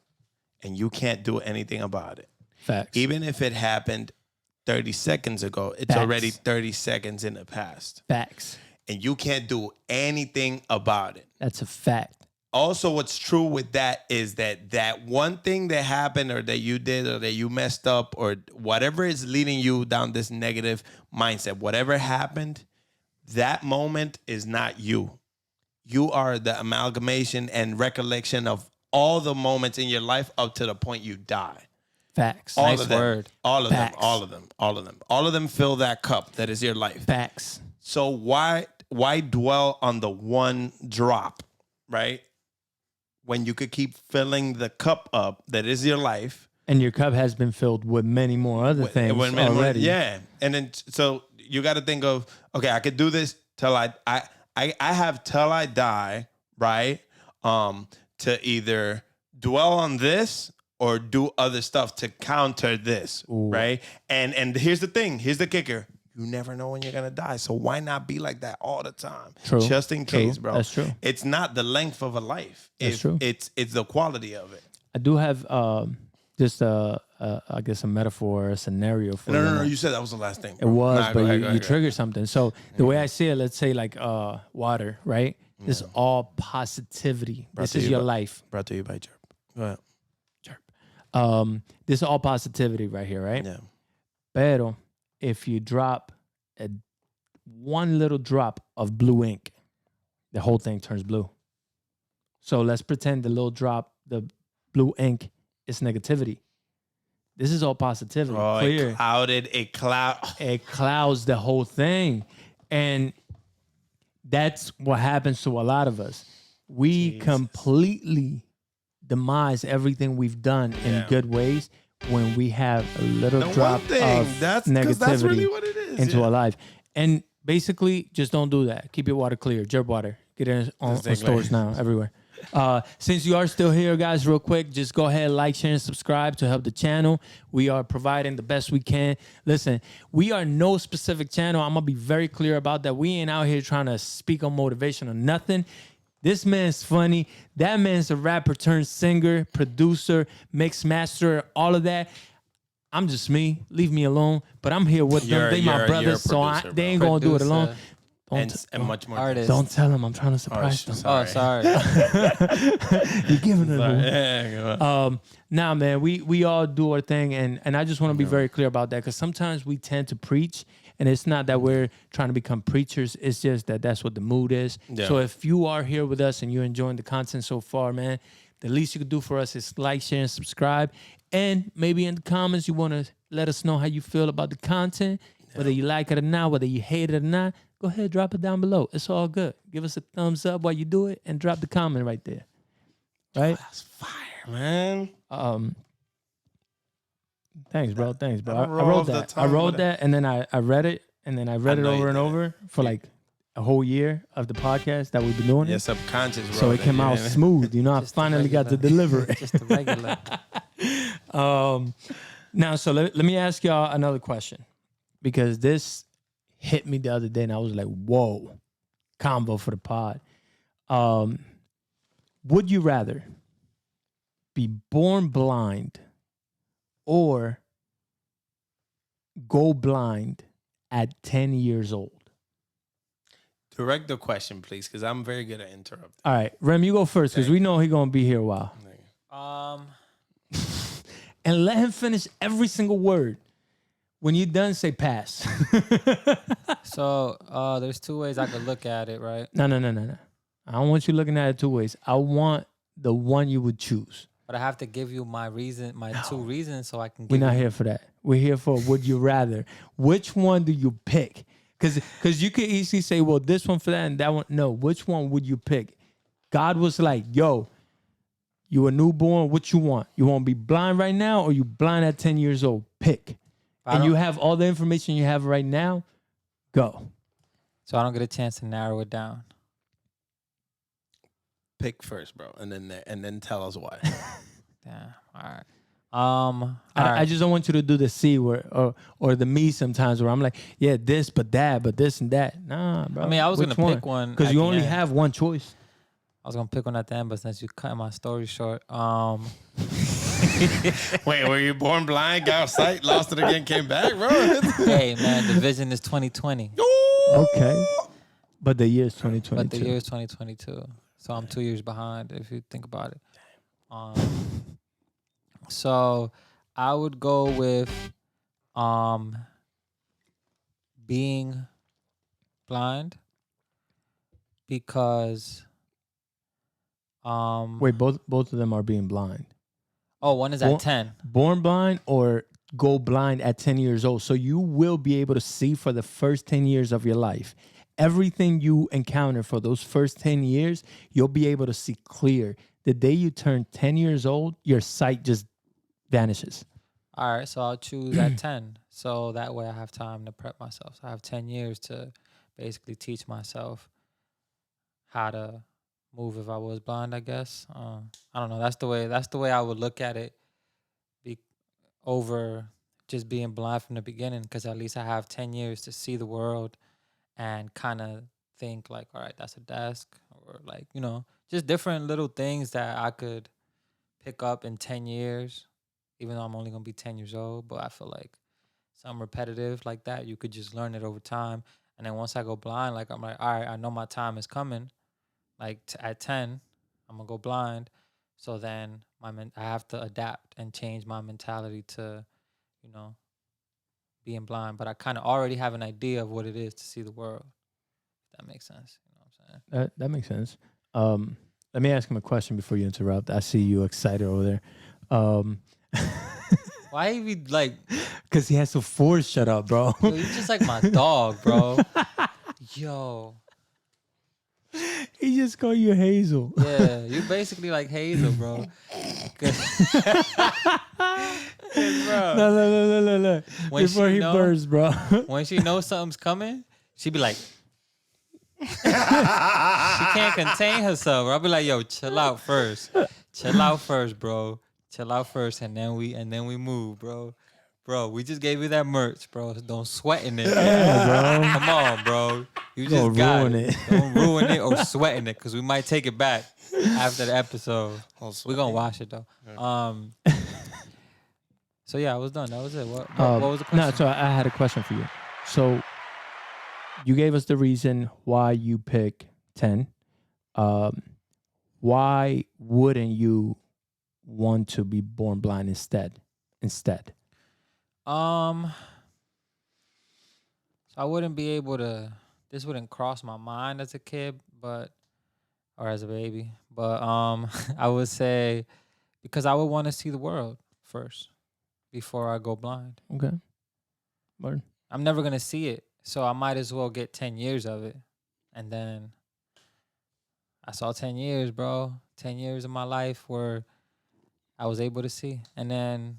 and you can't do anything about it. Facts. Even if it happened 30 seconds ago, it's Facts. already 30 seconds in the past, Facts. and you can't do anything about it. That's a fact. also what's true with that is that one thing that happened or that you did or that you messed up or whatever is leading you down this negative mindset, whatever happened, that moment is not you. You are the amalgamation and recollection of all the moments in your life up to the point you die. Facts. All Nice of them. word. All of Facts. them. All of them. All of them. All of them fill that cup that is your life. Facts. So why dwell on the one drop, right? When you could keep filling the cup up that is your life. And your cup has been filled with many more other things already. Yeah. And then so you got to think of, okay, I could do this till I have till I die, right? To either dwell on this or do other stuff to counter this, right? And here's the thing. Here's the kicker. You never know when you're going to die. So why not be like that all the time? True. Just in case, bro. That's true. It's not the length of a life. That's true. It's the quality of it. I do have just I guess a metaphor, a scenario for you. No. You said that was the last thing. It was, Nah, but go ahead, you triggered something. So the way I see it, let's say like water, right? This is all positivity. This is your life. Brought to you by JURP. Go ahead. This is all positivity right here, right? Yeah. Pero if you drop one little drop of blue ink, the whole thing turns blue. So let's pretend the little drop, the blue ink, is negativity. This is all positivity. Oh, clear. It clouds the whole thing. And that's what happens to a lot of us. We completely demise everything we've done in good ways when we have a little drop of negativity that's really what it is, into our life. And basically, just don't do that. Keep your water clear. JURP water. Get it on stores now, everywhere. Since you are still here, guys, real quick, just go ahead, like, share, and subscribe to help the channel. We are providing the best we can. Listen, we are no specific channel. I'm going to be very clear about that. We ain't out here trying to speak on motivation or nothing. This man's funny. That man's a rapper turned singer, producer, mix master, all of that. I'm just me. Leave me alone. But I'm here with them. They my brothers, so they ain't going to do it alone. And much more. Artist. Don't tell them. I'm trying to surprise them. Oh, sorry. You're giving it away. Yeah, Nah, man, we all do our thing. And I just want to be very clear about that because sometimes we tend to preach. And it's not that we're trying to become preachers. It's just that that's what the mood is. Yeah. So if you are here with us and you're enjoying the content so far, man, the least you could do for us is like, share, and subscribe. And maybe in the comments, you want to let us know how you feel about the content, whether you like it or not, whether you hate it or not. Go ahead, drop it down below. It's all good. Give us a thumbs up while you do it and drop the comment right there. Right? That's fire, man. Thanks, bro. I wrote that. I wrote that, and then I read it, and then I read it over and over for like a whole year of the podcast that we've been doing. Yeah, subconscious. So it came out smooth. You know, I finally got to deliver it. Just a regular. Now, so let me ask y'all another question, because this hit me the other day, and I was like, whoa, combo for the pod. Would you rather be born blind or go blind at 10 years old? Direct the question, please, because I'm very good at interrupting. All right, Rem, you go first, because we know he's going to be here a while. And let him finish every single word. When you're done, say pass. So there's two ways I could look at it, right? No. I don't want you looking at it two ways. I want the one you would choose. But I have to give you my two reasons so I can give We're not you. here for that. We're here for would you rather. Which one do you pick? Because you could easily say, well, this one for that and that one. No, which one would you pick? God was like, yo, you a newborn, what you want? You want to be blind right now or you blind at 10 years old? Pick. And you have all the information you have right now, go. So I don't get a chance to narrow it down. Pick first, bro, and then tell us why. Damn. All right. I just don't want you to do the C or the me sometimes where I'm like, yeah, this, but that, but this and that. Nah, bro. I mean, I was going to pick one. Because you only have one choice. I was going to pick one at the end, but since you cut my story short. Wait, were you born blind, got sight, lost it again, came back, bro? Hey, man, the vision is 2020. Okay. But the year is 2022. But the year is 2022. So I'm 2 years behind if you think about it. So I would go with being blind because Wait, both of them are being blind. one is at 10. Born blind or go blind at 10 years old. So you will be able to see for the first 10 years of your life. Everything you encounter for those first 10 years, you'll be able to see clear. The day you turn 10 years old, your sight just vanishes. All right, so I'll choose at 10. So that way I have time to prep myself. So I have 10 years to basically teach myself how to move if I was blind, I guess. I don't know. That's the way I would look at it over just being blind from the beginning, because at least I have 10 years to see the world and kind of think like, all right, that's a desk, or like, just different little things that I could pick up in 10 years, even though I'm only going to be 10 years old. But I feel like something repetitive like that, you could just learn it over time. And then once I go blind, like I'm like, all right, I know my time is coming. Like at 10, I'm going to go blind. So then I have to adapt and change my mentality to, being blind. But I kind of already have an idea of what it is to see the world. If that makes sense. You know what I'm saying? That makes sense. Let me ask him a question before you interrupt. I see you excited over there. Why you be like? Because he has to force shut up, bro. Yo, you just like my dog, bro. Yo. He just called you Hazel. Yeah, you basically like Hazel, bro. Bro. No. Before he bursts, bro. When she knows something's coming, she be like, she can't contain herself. I'll be like, yo, chill out first. Chill out first, bro. Chill out first, and then we move, bro. Bro, we just gave you that merch, bro. Don't sweat in it. Yeah, bro. Come on, bro. You just Don't got ruin it. it. Don't ruin it or sweat in it, because we might take it back after the episode. We're going to wash it, though. So, yeah, I was done. That was it. What was the question? No, so I had a question for you. So you gave us the reason why you pick 10. Why wouldn't you want to be born blind instead? So I wouldn't be able to, this wouldn't cross my mind as a kid, or as a baby. But I would say because I would want to see the world first before I go blind. Okay. Word. I'm never going to see it. So I might as well get 10 years of it. And then I saw 10 years, bro. 10 years of my life where I was able to see. And then,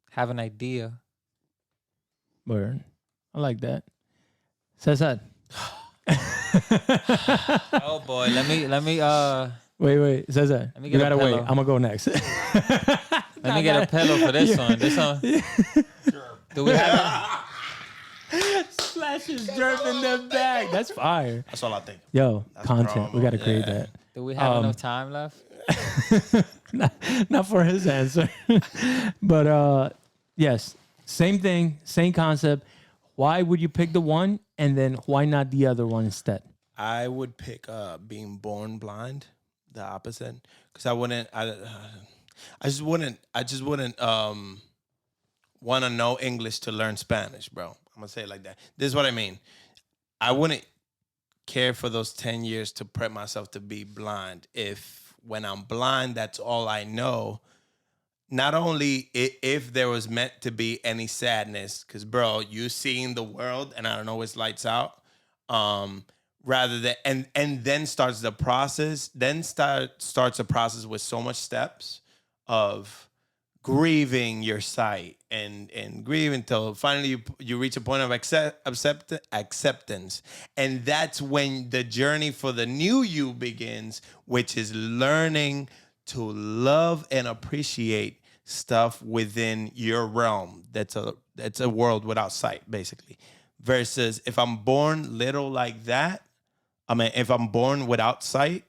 have an idea. Word. I like that. Cesar. Oh boy, let me Wait, Cesar. Let me You get a gotta wait. pillow. I'm gonna go next. let me get a pillow for this one. This one. Do we have Splashes JURP in the bag. That's fire. That's all I think. Yo, That's content. We gotta create that. Do we have enough time left? not for his answer. But yes, same thing, same concept. Why would you pick the one, and then why not the other one instead? I would pick being born blind, the opposite, because I just wouldn't want to know English to learn Spanish, bro. I'm gonna say it like that. This is what I mean. I wouldn't care for those 10 years to prep myself to be blind if when I'm blind, that's all I know. Not only if there was meant to be any sadness, because, bro, you seeing the world, and I don't know, it's lights out, rather than, and then starts the process, starts a process with so much steps of grieving your sight and grieve until finally you reach a point of acceptance. And that's when the journey for the new you begins, which is learning to love and appreciate stuff within your realm. That's a world without sight, basically. Versus if I'm born little like that, if I'm born without sight,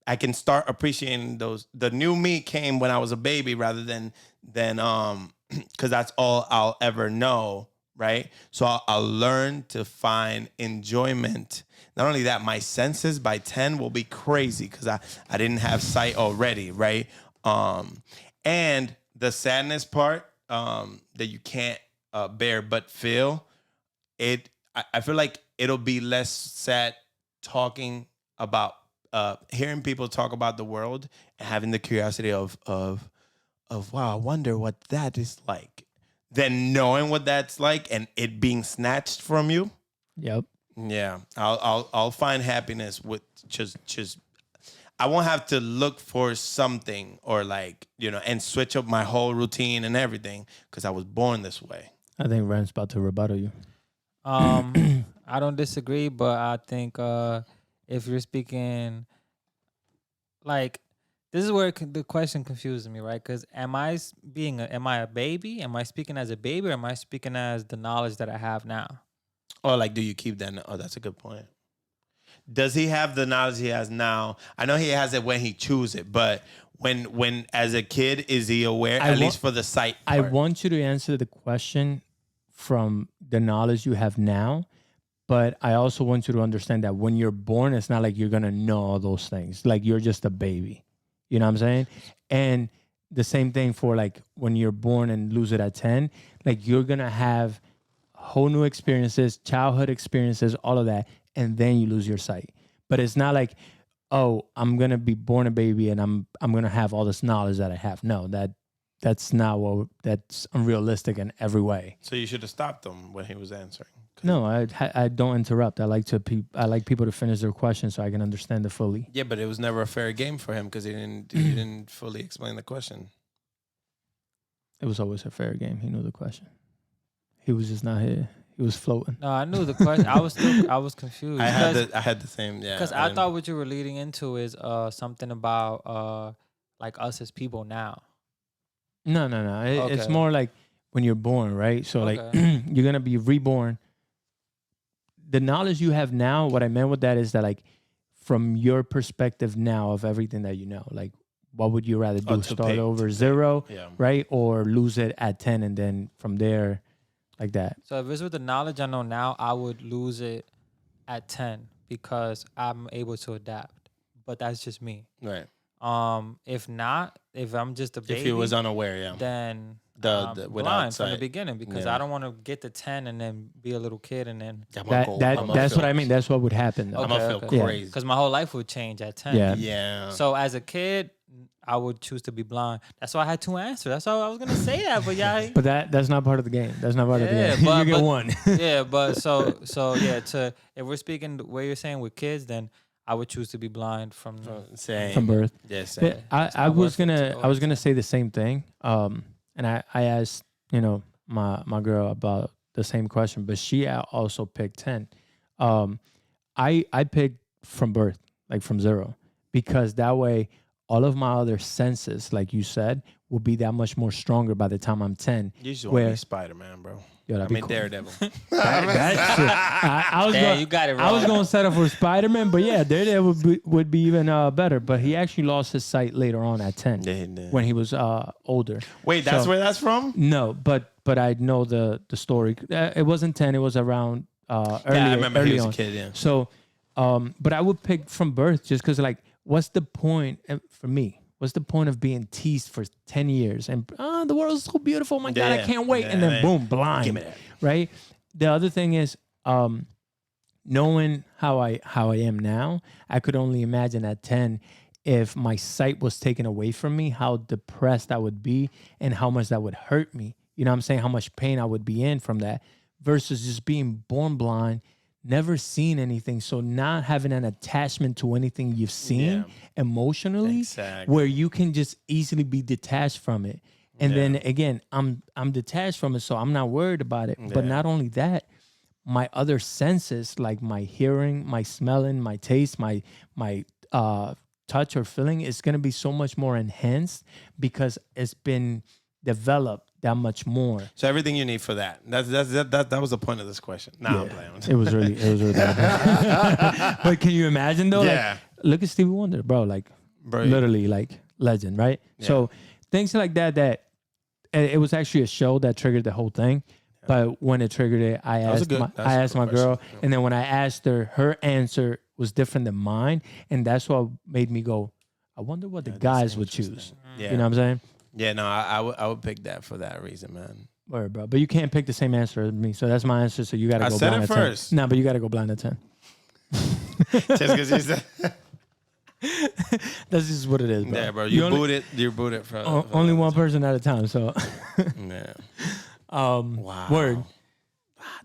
I can start appreciating those. The new me came when I was a baby rather than because that's all I'll ever know, right? So I'll learn to find enjoyment. Not only that, my senses by 10 will be crazy because I didn't have sight already, right? And the sadness part that you can't bear but feel, I feel like it'll be less sad talking about hearing people talk about the world and having the curiosity of wow, I wonder what that is like, than knowing what that's like and it being snatched from you. Yep. Yeah, I'll find happiness with just I won't have to look for something or like, and switch up my whole routine and everything because I was born this way. I think Ren's about to rebuttal you. I don't disagree, but I think if you're speaking, like, this is where the question confuses me, right? Because am I a baby? Am I speaking as a baby, or am I speaking as the knowledge that I have now? Or like, do you keep that? Oh, that's a good point. Does he have the knowledge he has now? I know he has it when he chooses it, but when as a kid, is he aware, at least for the sight part? I want you to answer the question from the knowledge you have now, but I also want you to understand that when you're born, it's not like you're going to know all those things. Like, you're just a baby. You know what I'm saying? And the same thing for like when you're born and lose it at 10, like you're going to have whole new experiences, childhood experiences, all of that, and then you lose your sight. But it's not like, oh, I'm going to be born a baby and I'm going to have all this knowledge that I have. No, that's not that's unrealistic in every way. So you should have stopped him when he was answering. No, I don't interrupt. I like people to finish their questions so I can understand it fully. Yeah, but it was never a fair game for him because he didn't fully explain the question. It was always a fair game. He knew the question. He was just not here. He was floating. No, I knew the question. I was confused. I had the same. Yeah, because I thought what you were leading into is something about like us as people now. No. Okay. It's more like when you're born, right? So like you're gonna be reborn. The knowledge you have now, what I meant with that is that like from your perspective now of everything that you know, like what would you rather do? Start over zero, right? Or lose it at 10 and then from there, like that. So if it's with the knowledge I know now, I would lose it at 10 because I'm able to adapt. But that's just me. Right. If not, if I'm just a baby, if he was unaware, then the blind from the beginning because I don't want to get to 10 and then be a little kid and then that's what I mean. That's what would happen. I'm gonna feel crazy because my whole life would change at 10. Yeah. So as a kid, I would choose to be blind. That's why I had two answers. That's why I was gonna say that, but yeah. But that's not part of the game. That's not part of the game. You get one. Yeah, but so yeah. If we're speaking the way you're saying with kids, then I would choose to be blind from birth. Yes. Yeah, I was gonna say the same thing. And I asked, my girl about the same question, but she also picked 10. I picked from birth, like from zero, because that way all of my other senses, like you said, will be that much more stronger by the time I'm 10. You just want to be Spider-Man, bro. Yo, cool. Daredevil. You got it wrong. I was going to set up for Spider-Man, but yeah, Daredevil would be even better. But he actually lost his sight later on at 10 when he was older. Wait, that's where that's from? No, but I know the story. It wasn't 10. It was around early. Yeah, I remember he was on. A kid, yeah. So, but I would pick from birth just because, like, what's the point for me? What's the point of being teased for 10 years and the world is so beautiful, my God, I can't wait, and then boom, blind, give me that. Right? The other thing is knowing how I am now, I could only imagine at 10 if my sight was taken away from me, how depressed I would be and how much that would hurt me. You know what I'm saying? How much pain I would be in from that versus just being born blind, never seen anything, so not having an attachment to anything you've seen emotionally, where you can just easily be detached from it. And then again, I'm detached from it, so I'm not worried about it. But not only that, my other senses, like my hearing, my smelling, my taste, my touch or feeling, is gonna be so much more enhanced because it's been developed that much more. So everything you need for that. That was the point of this question. I'm playing. It was really bad. But can you imagine though? Yeah. Like, look at Stevie Wonder, bro. Like literally like legend, right? Yeah. So things like that it was actually a show that triggered the whole thing. But when it triggered it, I asked my girl, and then when I asked her, her answer was different than mine, and that's what made me go, I wonder what the guys would choose. Yeah. You know what I'm saying? Yeah, no, I would pick that for that reason, man. Word, bro. But you can't pick the same answer as me, so that's my answer. So you got to go blind at 10. first. No, but you got to go blind at 10. Just because you said. That's just what it is, bro. Yeah, bro. You boot it from only one person at a time. So, yeah. Wow. Word.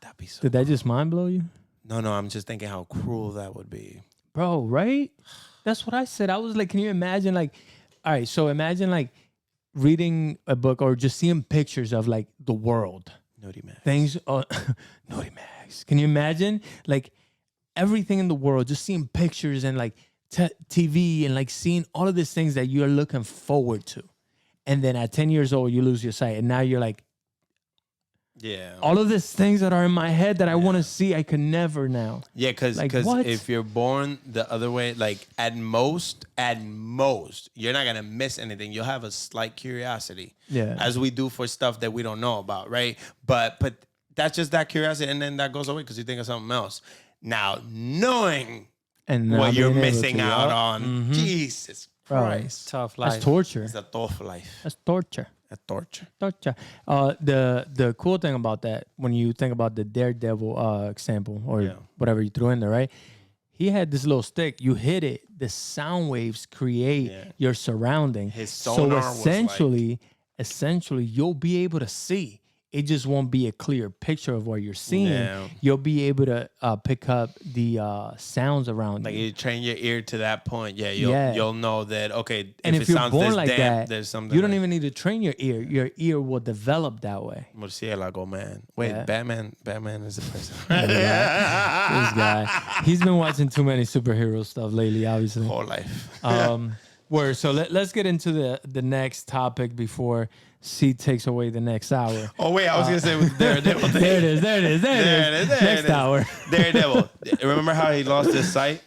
That'd be so. Did that just mind blow you? No, I'm just thinking how cruel that would be, bro. Right? That's what I said. I was like, can you imagine? Like, all right. So imagine like reading a book or just seeing pictures of like the world. Naughty Max. Things. Naughty Max. Can you imagine like everything in the world? Just seeing pictures and like TV and like seeing all of these things that you're looking forward to, and then at 10 years old you lose your sight, and now you're like, yeah, all of these things that are in my head that I want to see, I could never now. Yeah, because if you're born the other way, like at most, you're not gonna miss anything. You'll have a slight curiosity, as we do for stuff that we don't know about, right? But that's just that curiosity, and then that goes away because you think of something else. Now, knowing and what you're missing out on, Jesus Christ, tough life. That's torture. It's a tough life. That's torture. Torture. The cool thing about that, when you think about the Daredevil example or whatever you threw in there, right? He had this little stick. You hit it, the sound waves create your surrounding. His sonar so essentially, you'll be able to see. It just won't be a clear picture of what you're seeing. Yeah. You'll be able to pick up the sounds around you. You train your ear to that point. You'll know that, okay, and if it you're sounds born this like damp, that, there's something. You don't even need to train your ear. Your ear will develop that way. Murcielago, man. Wait, Batman is a person. This guy. He's been watching too many superhero stuff lately, obviously. Whole life. Word. So let's get into the next topic before C takes away the next hour. Oh wait, I was gonna say with Daredevil. There it is. Next hour. Daredevil. Remember how he lost his sight?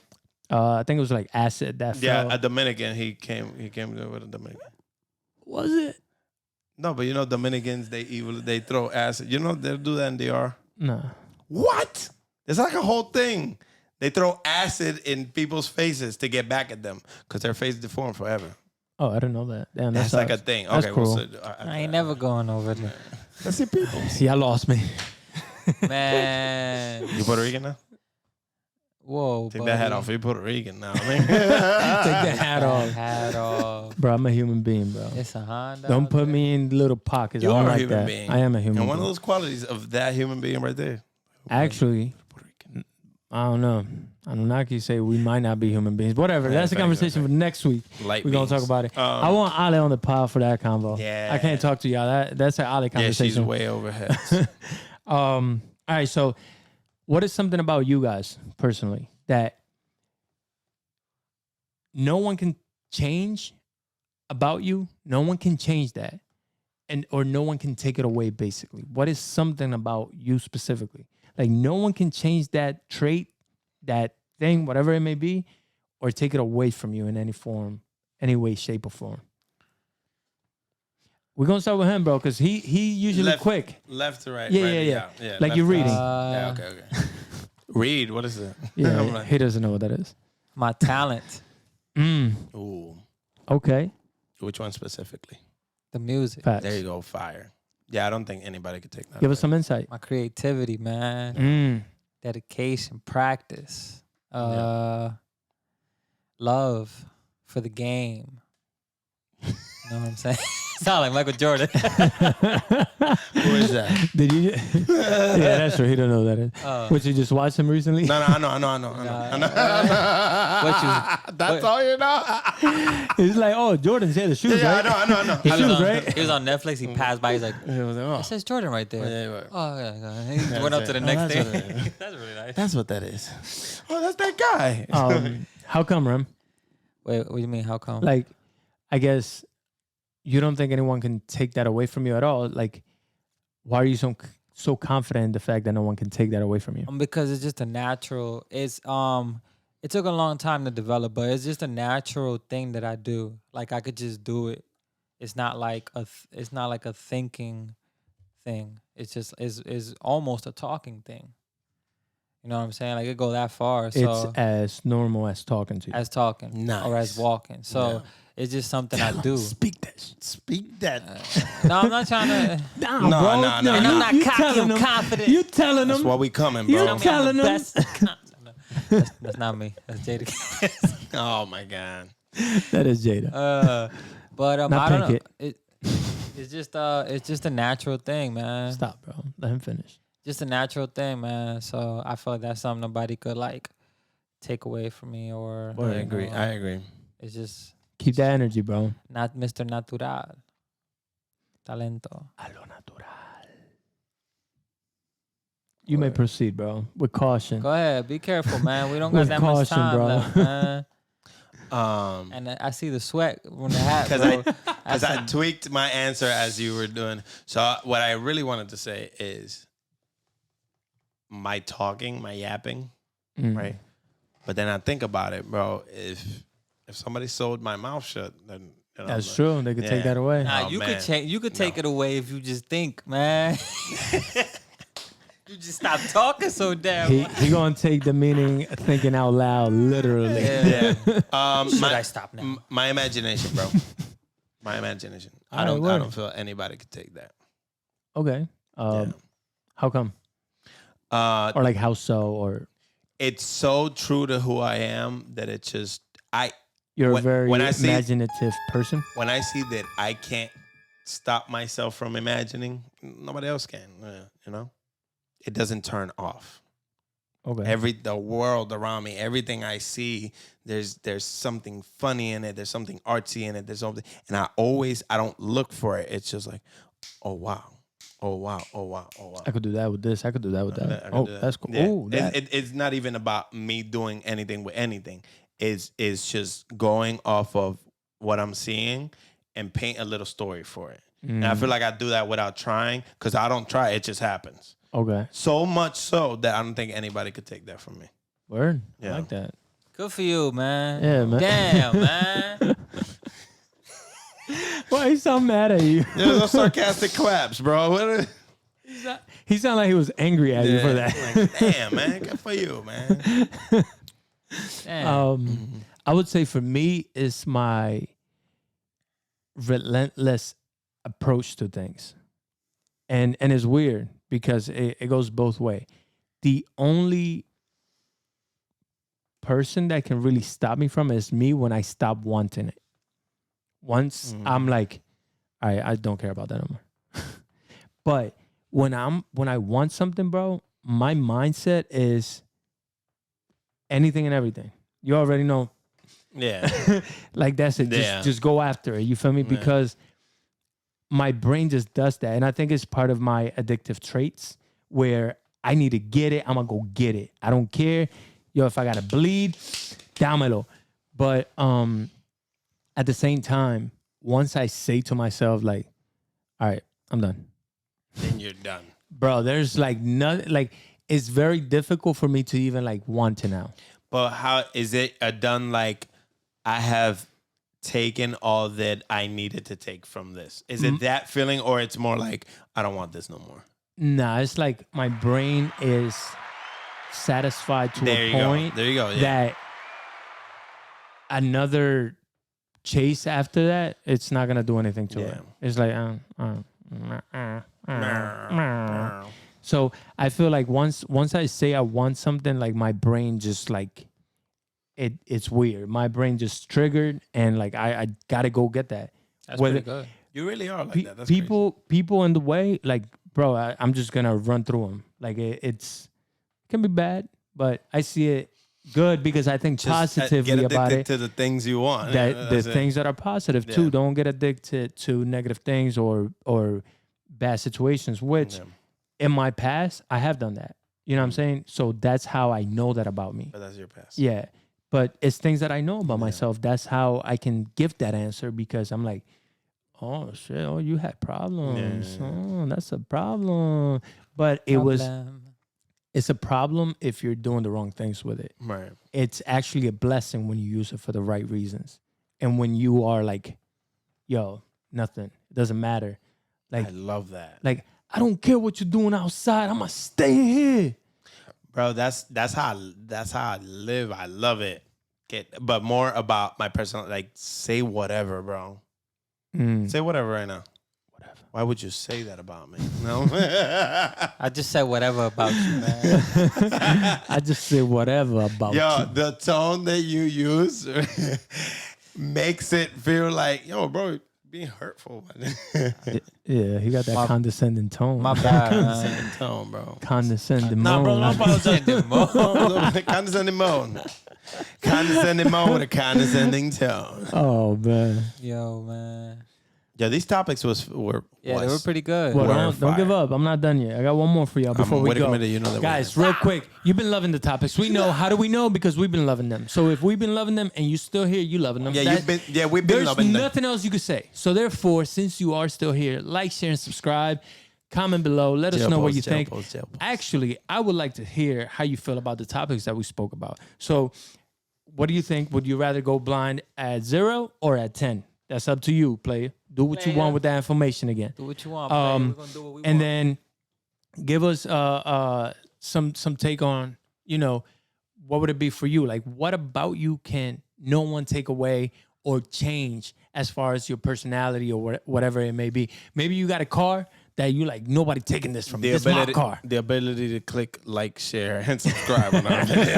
I think it was like acid that fell. A Dominican. He came with a Dominican. Was it? No, but you know Dominicans, they throw acid. You know they'll do that in DR. No. What? It's like a whole thing. They throw acid in people's faces to get back at them because their face deformed forever. Oh, I didn't know that. Damn, that's like a thing. That's okay, cool. I ain't never going over there. Let's see people. Y'all lost me. Man. You Puerto Rican now? Whoa, Take that hat off. You Puerto Rican now. I mean. Take the hat off. Hat off. Bro, I'm a human being, bro. It's a Honda. Don't put me in little pockets. You are like a human that. being. I am a human being. And one of those qualities of that human being right there. Actually, I don't know. Anunnaki say we might not be human beings. Whatever. That's a conversation for next week. We're going to talk about it. I want Ale on the pod for that convo. Yeah. I can't talk to y'all. That's an Ale conversation. Yeah, she's way overhead. All right. So what is something about you guys personally that no one can change about you? No one can change that. Or no one can take it away, basically. What is something about you specifically? Like no one can change that trait, that thing, whatever it may be, or take it away from you in any form, any way, shape, or form. We're gonna start with him, bro, because he usually quick. Left to right. Yeah. Like you're reading. Yeah, okay. Read, what is it? Yeah, he doesn't know what that is. My talent. Ooh. Okay. Which one specifically? The music. Facts. There you go, fire. Yeah, I don't think anybody could take that. Give us some insight. My creativity, man. Dedication, practice, love for the game. You know what I'm saying? Sound like Michael Jordan. Who is that? Did you? Yeah, that's true. He don't know who that is. What, you just watched him recently? No, I know. That's all you know? He's like, oh, Jordan's here. The shoes, right? I know. His shoes, right? He was on Netflix. He passed by. He's like, it says Jordan right there. Yeah. Oh, yeah. He went up to the next thing. That's really nice. That's what that is. Oh, that's that guy. How come, Rem? Wait, what do you mean? How come? Like, I guess you don't think anyone can take that away from you at all. Like, why are you so confident in the fact that no one can take that away from you? Because it's just a natural. It took a long time to develop, but it's just a natural thing that I do. Like I could just do it. It's not like a thinking thing. It's just is almost a talking thing. You know what I'm saying? Like it go that far. So It's as normal as talking to you. as talking or as Nice. walking. So it's just something I do. Speak that. Speak that. No, I'm not trying to. Nah, No, bro. no, no, And no. I'm not cocky. telling I'm them- confident. You telling That's them. why we coming, You bro. I'm telling the them. best. That's not me. That's Jada. Oh my God. That is Jada. But Not I don't know. Pinkett. It's just a natural thing, man. Stop, bro. Let him finish. Just a natural thing, man. So I feel like that's something nobody could like take away from me or. I agree. I agree. It's just Keep that energy, bro. not Mr. Natural. Talento. A lo natural. You may proceed, bro, with caution. Go ahead. Be careful, man. We don't got With that much caution, time bro. left, man. Um, And I see the sweat on the hat, because bro. I tweaked my answer as you were doing. So what I really wanted to say is my talking, my yapping, right? But then I think about it, bro. If somebody sewed my mouth shut, then That's true. They could take that away. Nah, Oh, you man. could change. You could take it away if you just think, man. You just stop talking so damn. He gonna take the meaning thinking out loud, literally. Yeah. Should my, I stop now? my imagination, bro. My imagination. I All right, don't word. feel anybody could take that. Okay. Yeah. How come? Or like how so? Or It's so true to who I am that it's just you're When- a very when I see- imaginative person. when I see that I can't stop myself from imagining, nobody else can. You know, it doesn't turn off. Okay. The world around me, everything I see, there's something funny in it. There's something artsy in it. There's something, and I don't look for it. It's just like, oh wow, oh wow, oh wow, oh wow. I could do that with this. I could do that with that. I could Oh, do that. that's cool. Yeah. Oh, that. It's not even about me doing anything with anything. It's just going off of what I'm seeing and paint a little story for it. And I feel like I do that without trying because I don't try. It just happens. Okay. So much so that I don't think anybody could take that from me. Word. I Yeah. like that. Good for you, man. Yeah, man. Damn, man. Why he so mad at you? There's no sarcastic claps, bro. What He sounded like he was angry at you for that. Like, damn, man. Good for you, man. Damn. I would say for me, it's my relentless approach to things. And it's weird because it goes both way. The only person that can really stop me from it is me when I stop wanting it. Once I'm like, all right, I don't care about that anymore. But when I want something, bro, my mindset is anything and everything. You already know. Yeah. Like that's it. Yeah. Just go after it. You feel me? Because my brain just does that. And I think it's part of my addictive traits where I need to get it. I'm gonna go get it. I don't care. Yo, if I gotta bleed, dámelo. But at the same time, once I say to myself, like, all right, I'm done. Then you're done. Bro, there's like nothing, like it's very difficult for me to even like want to now. But how is it done? Like I have taken all that I needed to take from this. Is it that feeling, or it's more like I don't want this no more? Nah, it's like my brain is satisfied to There a you point go. There you go. Yeah. that another chase after that, it's not gonna do anything to it. It's like So I feel like once I say I want something, like my brain just like it's weird. My brain just triggered and like I gotta go get that. That's Whether- pretty good. You really are like that. That's people in the way, like bro, I'm just gonna run through them. Like it can be bad, but I see it good because I think crazy. Just, positively get about addicted it. to the things you want. That Yeah, the that's it. things that are positive too. Yeah. Don't get addicted to negative things or bad situations. Which in my past I have done that. You know what I'm saying? So that's how I know that about me. But that's your past. Yeah. But it's things that I know about myself. That's how I can give that answer because I'm like, oh shit, oh you had problems. Oh, that's a problem. But it's a problem if you're doing the wrong things with it. Right. It's actually a blessing when you use it for the right reasons. And when you are like, yo, nothing. It doesn't matter. Like I love that. like I don't care what you're doing outside. I'm gonna stay here. Bro, that's how I live. I love it. But more about my personal, like, say whatever, bro. Say whatever right now. Whatever. Why would you say that about me? No. I just said whatever about you, man. I just said whatever about you. Yo, the tone that you use makes it feel like, yo, bro, being hurtful. Yeah, he got that condescending tone. My bad, Condescending tone, bro. Condescending Nah, bro, moan. don't apologize. Condescending moan. Condescending moan with a condescending tone. Oh, man. Yo, man. Yeah, these topics were They were pretty good. Well, don't give up. I'm not done yet. I got one more for y'all before we go. You know that Guys, real quick, you've been loving the topics. We know. How do we know? Because we've been loving them. So if we've been loving them and you still here, you loving them. Yeah, we've been loving them. There's nothing else you could say. So therefore, since you are still here, like, share, and subscribe. Comment below. Let us know what you think. Actually, I would like to hear how you feel about the topics that we spoke about. So what do you think? Would you rather go blind at 0 or at 10? That's up to you, player. Do what you want with that information again. Do what you want, player. We're gonna do what we want. And then give us some take on, what would it be for you? Like, what about you can no one take away or change as far as your personality or whatever it may be? Maybe you got a car that you like, nobody taking this from me. This is my car. The ability to click like, share, and subscribe on our video.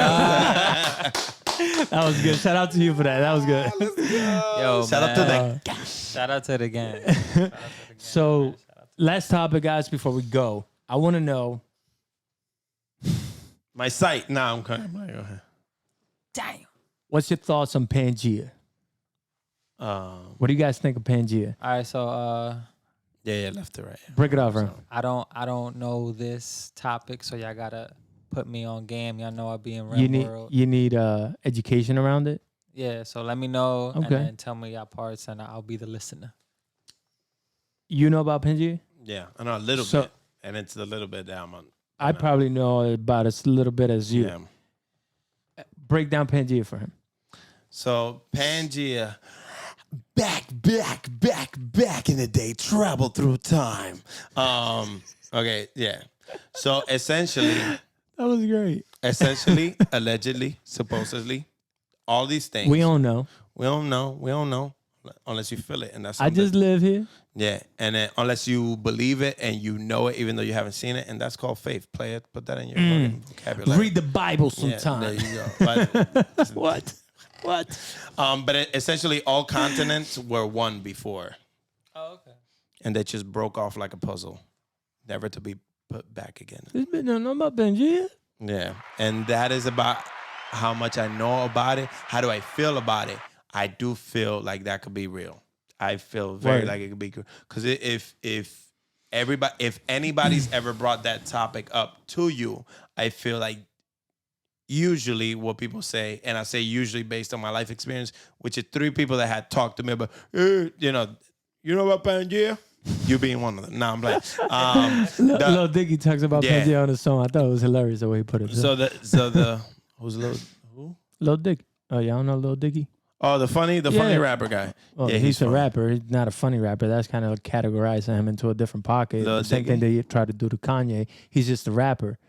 That was good. Shout out to you for that. That was good. Yo, Shout out to the Shout out to the gang. So, last topic, guys, before we go. I want to know. my site. Nah, I'm coming. Go ahead. Damn. What's your thoughts on Pangea? What do you guys think of Pangea? All right, so Yeah, left to right. Break it off, bro. I don't know this topic, so y'all gotta put me on game. Y'all know I be in Red World. You need education around it? Yeah, so let me know and Okay. then tell me y'all parts, and I'll be the listener. You know about Pangea? Yeah, I know a little bit, and it's a little bit down on. I probably know about as little bit as you. Yeah. Break down Pangea for him. So Pangea, back in the day, travel through time. Okay, yeah. So essentially, That was great. allegedly, supposedly, all these things. We don't know. We don't know unless you feel it, and that's I just live here. yeah. And then unless you believe it and you know it, even though you haven't seen it, and that's called faith. Play it, put that in your fucking vocabulary. Read the Bible Yeah, sometime. there you go. But, What? but essentially, all continents were one before, Oh, okay. and they just broke off like a puzzle, never to be put back again. There's been nothing about Pangea. Yeah, and that is about how much I know about it. How do I feel about it? I do feel like that could be real. I feel very like it could be, because if anybody's ever brought that topic up to you, I feel like usually what people say, and I say usually based on my life experience, which is 3 people that had talked to me about, you know about Pangea? You being one of them. No, I'm like, Lil Dicky talks about Pangea on the song. I thought it was hilarious the way he put it. who's who? Lil Dicky. Oh, y'all don't know Lil Dicky? Oh, the funny rapper guy. Well, yeah, he's a funny. rapper. He's not a funny rapper. That's kind of categorizing him into a different pocket. Lil The same Dicky? thing they try to do to Kanye. He's just a rapper.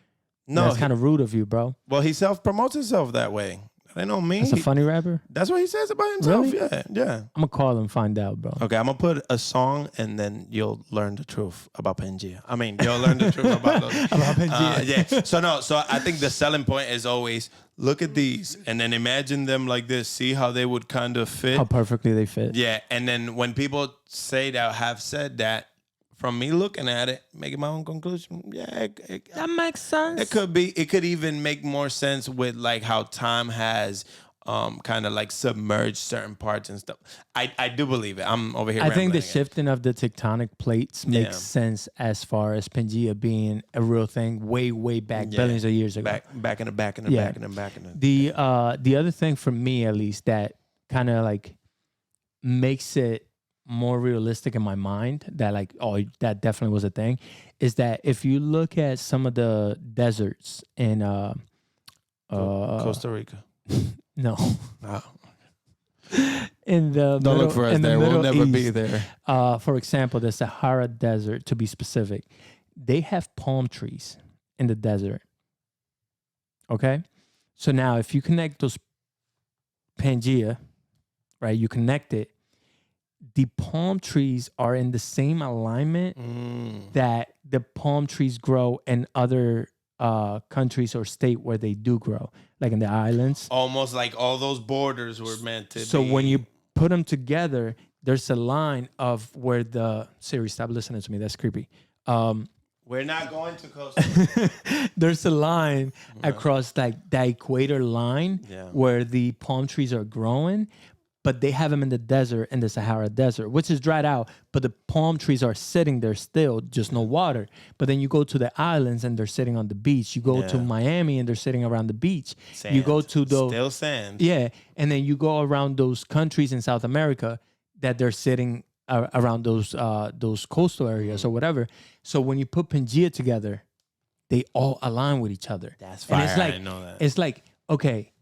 No, That's kind of rude of you, bro. well, he self-promotes himself that way. They know me. That's a funny rapper. That's what he says about himself. Really? Yeah. I'm gonna call him, find out, bro. Okay, I'm gonna put a song, and then you'll learn the truth about Pangea. I mean, you'll learn the truth about those. About Pangea. Yeah. So I think the selling point is always look at these, and then imagine them like this. See how they would kind of fit. How perfectly they fit. Yeah, and then when people say that, have said that, from me looking at it, making my own conclusion, yeah, That makes sense. it could be. It could even make more sense with like how time has kind of like submerged certain parts and stuff. I do believe it. I'm over here. I think the rambling again. shifting of the tectonic plates makes Yeah. sense as far as Pangea being a real thing way back, billions of years ago. back in the back. The other thing for me, at least, that kind of like makes it more realistic in my mind, that like, oh, that definitely was a thing, is that if you look at some of the deserts in Costa Rica. no, Oh. in the Don't look for us in the there. We'll Middle never be East, there. for example, the Sahara Desert, to be specific, they have palm trees in the desert. Okay? So now if you connect those Pangea, right, you connect it, the palm trees are in the same alignment that the palm trees grow in other countries or state where they do grow, like in the islands. Almost like all those borders were meant to be. So when you put them together, there's a line of where the... Siri, stop listening to me. That's creepy. We're not going to Costa. There's a line across like the equator line where the palm trees are growing, but they have them in the desert, in the Sahara Desert, which is dried out, but the palm trees are sitting there still, just no water. But then you go to the islands and they're sitting on the beach. You go to Miami and they're sitting around the beach. Sand. You go to those... Still sand. Yeah, and then you go around those countries in South America that they're sitting around those coastal areas or whatever. So when you put Pangea together, they all align with each other. That's fire. And it's like, I know that. It's like, okay,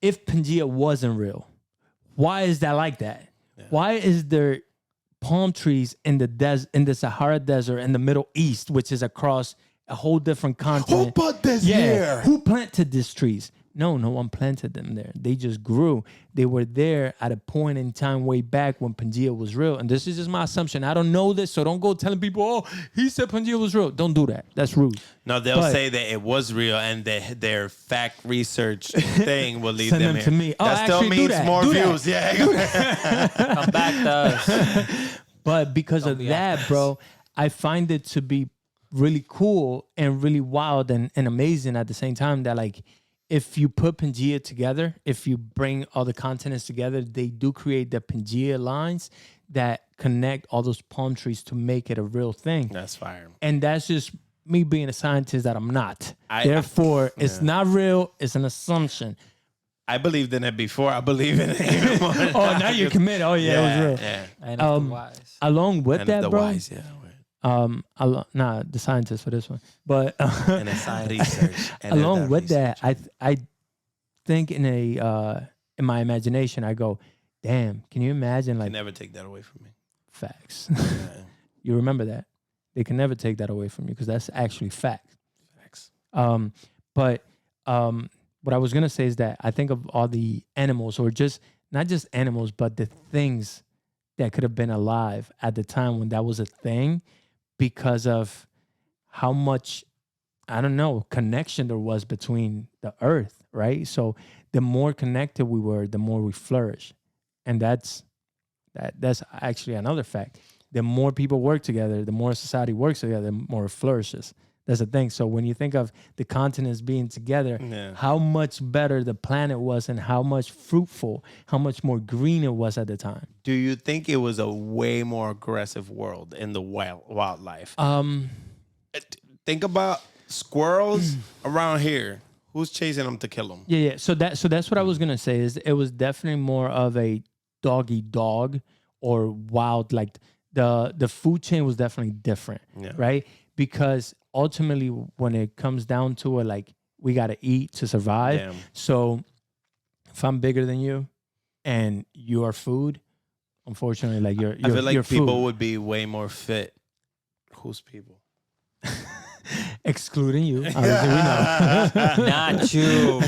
if Pangea wasn't real, why is that like that? Yeah. Why is there palm trees in the Sahara Desert in the Middle East, which is across a whole different continent? Who put this here? Who planted these trees? No one planted them there. They just grew. They were there at a point in time way back when Pangea was real. And this is just my assumption. I don't know this, so don't go telling people, oh, he said Pangea was real. Don't do that. That's rude. No, they'll say that it was real, and their fact research thing will lead Send them them here. to me. Oh, that still actually, means do that. more Do views. that. Yeah. Come back to us. But because of that, bro, I find it to be really cool and really wild and amazing at the same time that, like, if you put Pangea together, if you bring all the continents together, they do create the Pangea lines that connect all those palm trees to make it a real thing. That's fire. And that's just me being a scientist that I'm not. Therefore, it's not real. It's an assumption. I believed in it before. I believe in it even more. Oh, now you're committed. Oh, yeah, it was real. Yeah. And of the wise. Along with And that, the bro. wise, yeah. The scientist for this one, but And the science research. along with that, I think in my imagination, I go, damn, can you imagine, You like, can never take that away from me. facts? Yeah. You remember that? They can never take that away from you because that's actually fact. Facts. But what I was gonna say is that I think of all the animals, or just not just animals, but the things that could have been alive at the time when that was a thing, because of how much, I don't know, connection there was between the earth, right? So the more connected we were, the more we flourish. And that's actually another fact. The more people work together, the more society works together, the more it flourishes. That's the thing. So when you think of the continents being together, how much better the planet was and how much fruitful, how much more green it was at the time. Do you think it was a way more aggressive world in the wildlife? Think about squirrels around here. Who's chasing them to kill them? Yeah. So that's what I was gonna say. Is it was definitely more of a dog or wild. Like the food chain was definitely different, right? Because ultimately, when it comes down to it, like, we gotta eat to survive. Damn. So if I'm bigger than you and you are food, unfortunately, like you're I feel like people food. would be way more fit. Who's people? Excluding you, obviously we know. Not you.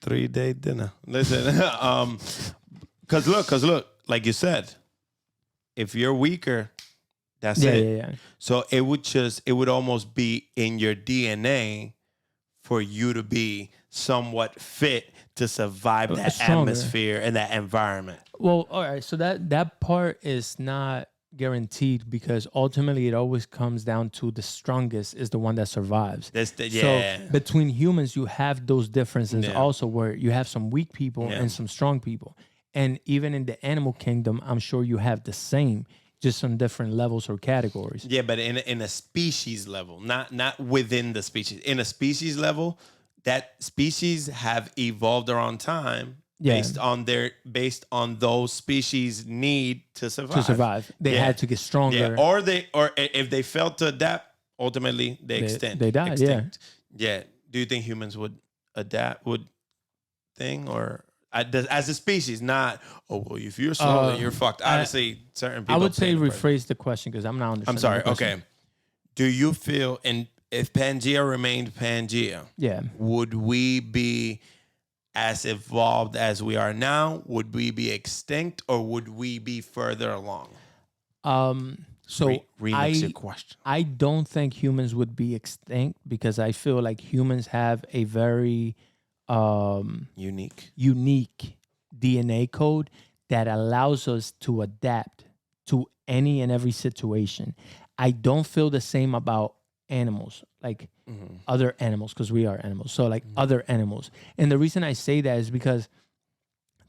3-day dinner. Listen, cause look, like you said, if you're weaker, that's it. Yeah. So it would almost be in your DNA for you to be somewhat fit to survive that Stronger. atmosphere and that environment. Well, all right. So that part is not guaranteed, because ultimately it always comes down to the strongest is the one that survives. So between humans, you have those differences also, where you have some weak people and some strong people. And even in the animal kingdom, I'm sure you have the same, just on different levels or categories. Yeah, but in a species level, not within the species. In a species level, that species have evolved around time based on those species need to survive. They had to get stronger. Yeah. Or if they failed to adapt, ultimately they died. Extinct. Yeah. Do you think humans would adapt? Or As a species, not, oh, well, if you're slow, then you're fucked. Obviously, certain people. I would say pay the price. rephrase the question because I'm not understanding. I'm sorry. the question. Okay. Do you feel, if Pangea remained Pangea, Yeah. would we be as evolved as we are now? Would we be extinct, or would we be further along? So Remix your question. I don't think humans would be extinct because I feel like humans have a very Unique DNA code that allows us to adapt to any and every situation. I don't feel the same about animals, like other animals, because we are animals. So like other animals. And the reason I say that is because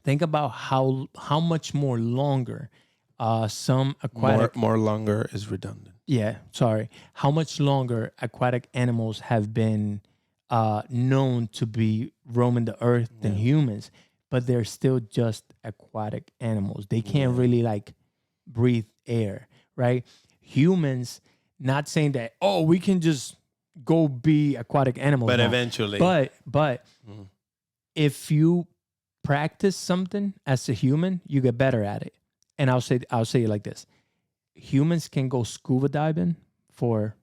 think about how much more longer some aquatic more longer is redundant. how much longer aquatic animals have been known to be roaming the earth than humans, but they're still just aquatic animals. They can't really like breathe air, right? Humans, not saying that, oh, we can just go be aquatic animals. But no. eventually. But if you practice something as a human, you get better at it. And I'll say it like this. Humans can go scuba diving for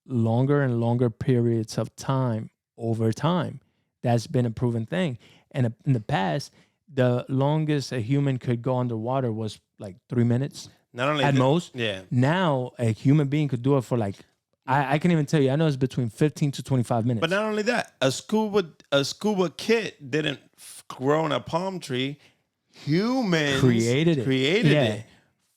longer and longer periods of time over time. That's been a proven thing. And in the past, the longest a human could go underwater was like 3 minutes. Not only at most. Yeah. Now a human being could do it for like I can even tell you. I know it's between 15 to 25 minutes. But not only that, a scuba kit didn't grow in a palm tree. Humans created it.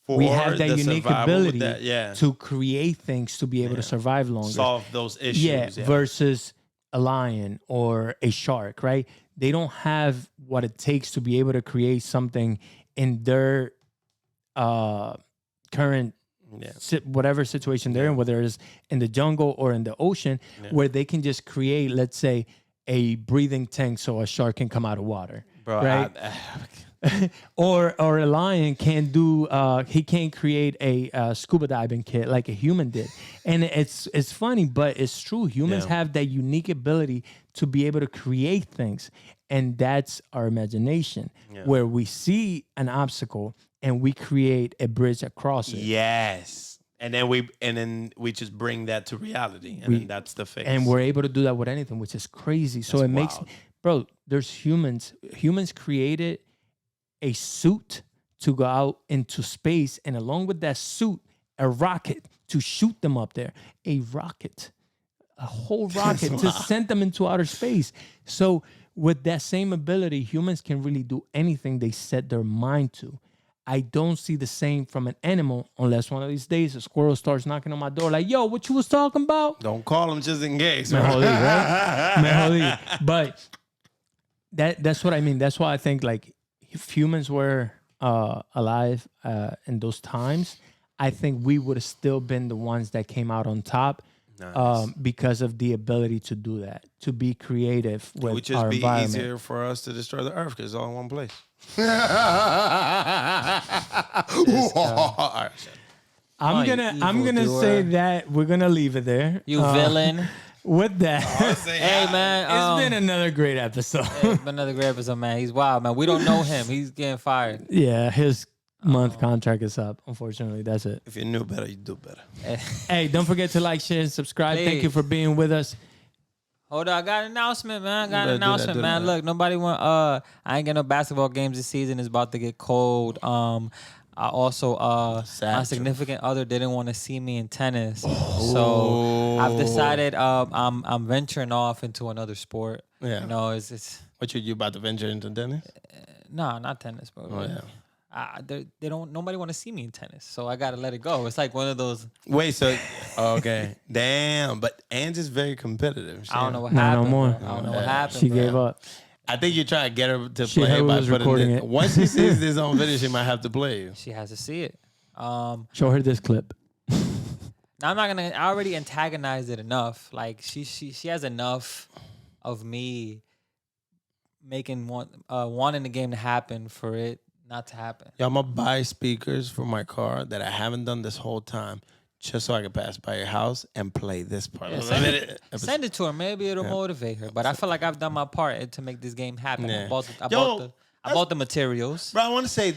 We have that unique ability to create things to be able to survive longer. Solve those issues. Versus a lion or a shark, right? They don't have what it takes to be able to create something in their current whatever situation they're in, whether it's in the jungle or in the ocean, where they can just create, let's say, a breathing tank so a shark can come out of water. Bro, right? or a lion can't do he can't create a scuba diving kit like a human did. And it's funny, but it's true. Humans have that unique ability to be able to create things, and that's our imagination, where we see an obstacle and we create a bridge across it. Yes. And then we just bring that to reality, and then that's the fix. And we're able to do that with anything, which is crazy. So it makes, bro, there's humans created a suit to go out into space, and along with that suit, a rocket to shoot them up there. A whole rocket to send them into outer space. So with that same ability, humans can really do anything they set their mind to. I don't see the same from an animal unless one of these days a squirrel starts knocking on my door like, yo, what you was talking about? Don't call him just in case. Me jodí, right? Me jodí. But that's what I mean. That's why I think like if humans were alive in those times, I think we would have still been the ones that came out on top. Nice. Because of the ability to do that, to be creative with our environment. It would just be easier for us to destroy the earth because it's all in one place. I'm gonna say that we're gonna leave it there. You villain. With that, hey man, it's been another great episode. It's been another great episode, man. He's wild, man. We don't know him. He's getting fired. Yeah, his month contract is up. Unfortunately, that's it. If you knew better, you do better. Hey, don't forget to like, share, and subscribe. Please. Thank you for being with us. Hold on, I got an announcement, man. Do that. Look, nobody want. I ain't got no basketball games this season. It's about to get cold. I also my significant other didn't want to see me in tennis, so I've decided I'm venturing off into another sport. Yeah, you know, it's. What you about to venture into tennis? No, not tennis, bro. Oh yeah. They don't. Nobody want to see me in tennis, so I gotta let it go. It's like one of those. Wait, so okay, damn. But Ange is very competitive. I don't know what happened. No more. I don't know what happened. She gave up. I think you're trying to get her to play by recording it. Once she sees this on video, she might have to play you. She has to see it. Show her this clip. Now I'm not gonna. I already antagonized it enough. Like she has enough of me making wanting the game to happen for it not to happen. Yeah, I'm gonna buy speakers for my car that I haven't done this whole time, just so I can pass by your house and play this part. Yeah, send it to her. Maybe it'll motivate her. But I feel like I've done my part to make this game happen. Yeah. I bought I bought the materials. Bro, I want to say,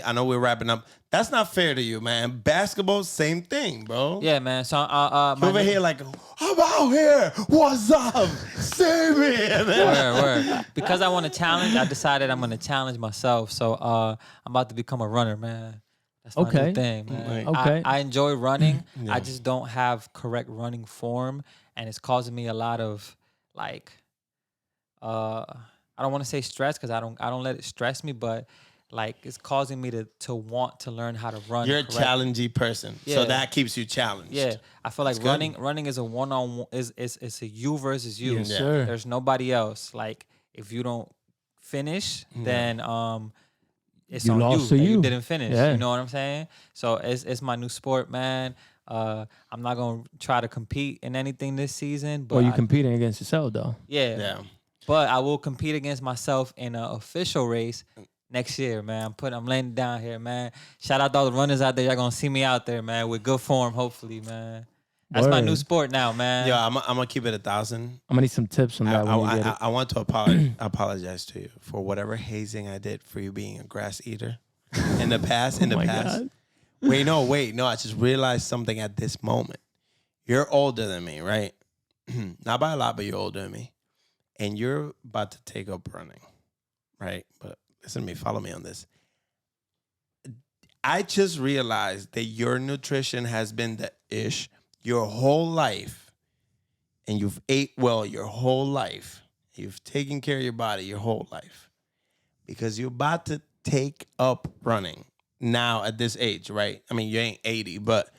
I know we're wrapping up. That's not fair to you, man. Basketball, same thing, bro. Yeah, man. So You over here like, I'm out here. What's up? Save me. Word. Because I want to challenge, I decided I'm going to challenge myself. So I'm about to become a runner, man. That's my new thing, man. Okay. I enjoy running. I just don't have correct running form, and it's causing me a lot of like, I don't want to say stress because I don't let it stress me, but like it's causing me to want to learn how to run. You're correctly. a challengey person, so that keeps you challenged. Yeah, I feel like running is a one-on-one. It's a you versus you. Yes, sir. There's nobody else. Like if you don't finish, then it's You on lost you. to That you. you didn't finish. Yeah. You know what I'm saying? So it's my new sport, man. I'm not gonna try to compete in anything this season, but Well, you competing against yourself though. Yeah. But I will compete against myself in an official race next year, man. I'm laying it down here, man. Shout out to all the runners out there. Y'all gonna see me out there, man, with good form, hopefully, man. That's my new sport now, man. Yeah, I'm gonna keep it 1,000. I'm gonna need some tips on that when you get it. I want to apologize to you for whatever hazing I did for you being a grass eater in the past. In the past. God. Wait, no. I just realized something at this moment. You're older than me, right? Not by a lot, but you're older than me, and you're about to take up running, right? But listen to me. Follow me on this. I just realized that your nutrition has been the ish your whole life, and you've ate well your whole life. You've taken care of your body your whole life because you're about to take up running now at this age, right? I mean, you ain't 80, but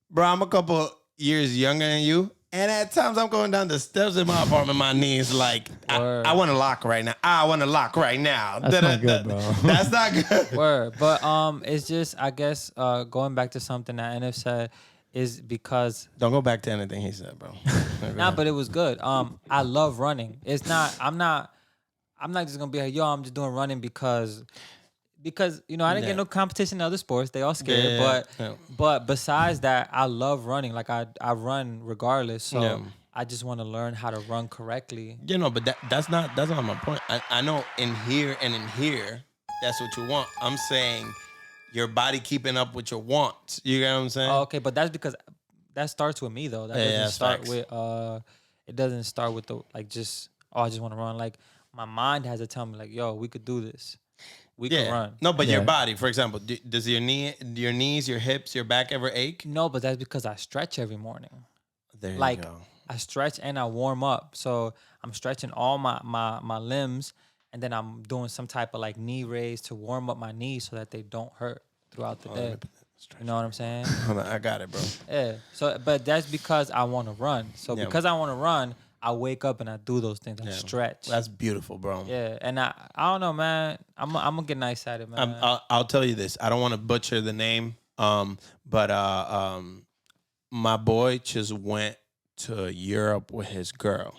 bro, I'm a couple years younger than you. And at times I'm going down the steps in my apartment, my knees like, I want to lock right now. I want to lock right now. That's not good, bro. That's not good. Word. But it's just, I guess, going back to something that NF said is because... Don't go back to anything he said, bro. Nah, but it was good. I love running. It's not, I'm not just going to be like, yo, I'm just doing running because you know I didn't get no competition in other sports. They all scared, but besides that, I love running. Like I run regardless. So I just want to learn how to run correctly. You know, but that's not my point. I know in here and in here, that's what you want. I'm saying your body keeping up with your wants. You get what I'm saying? Oh, okay, but that's because that starts with me though. That doesn't start facts. with it doesn't start with the like just I just want to run. Like my mind has to tell me like, yo, we could do this. We can run. No, but your body, for example, does your knees, your hips, your back ever ache? No, but that's because I stretch every morning. There you go. I stretch and I warm up. So I'm stretching all my limbs, and then I'm doing some type of like knee raise to warm up my knees so that they don't hurt throughout the day. You know what I'm saying? I got it, bro. Yeah. So, but that's because I want to run. So because I want to run, I wake up and I do those things. I stretch. That's beautiful, bro. Yeah, and I don't know, man. I'm gonna get nice at it, man. I'll tell you this. I don't want to butcher the name, but my boy just went to Europe with his girl.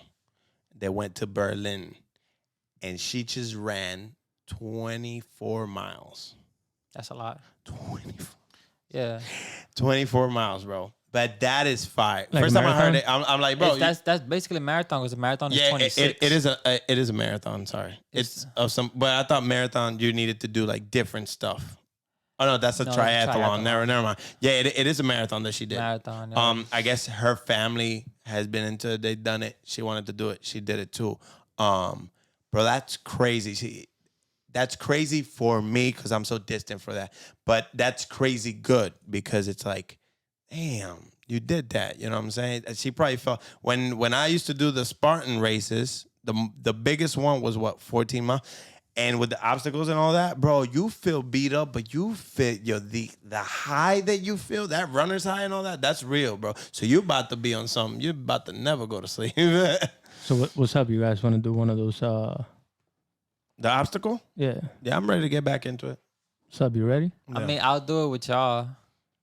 They went to Berlin, and she just ran 24 miles. That's a lot. 24. Yeah. 24 miles, bro. But that is fire. Like First time I heard it, I'm like, bro. That's basically a marathon because a marathon is 26. It is a marathon. Sorry, it's of some. But I thought marathon you needed to do like different stuff. Oh no, that's a triathlon. Never mind. Yeah, it is a marathon that she did. Marathon. Yeah. I guess her family has been into it. They've done it. She wanted to do it. She did it too. Bro, that's crazy. That's crazy for me because I'm so distant for that. But that's crazy good because it's like, damn, you did that. You know what I'm saying? She probably felt when I used to do the Spartan races, the biggest one was 14 miles. And with the obstacles and all that, bro, you feel beat up, but you feel the high that you feel, that runner's high and all that, that's real, bro. So you're about to be on something. You're about to never go to sleep. So what's up? You guys want to do one of those? The obstacle? Yeah. Yeah, I'm ready to get back into it. What's up? You ready? Yeah. I mean, I'll do it with y'all.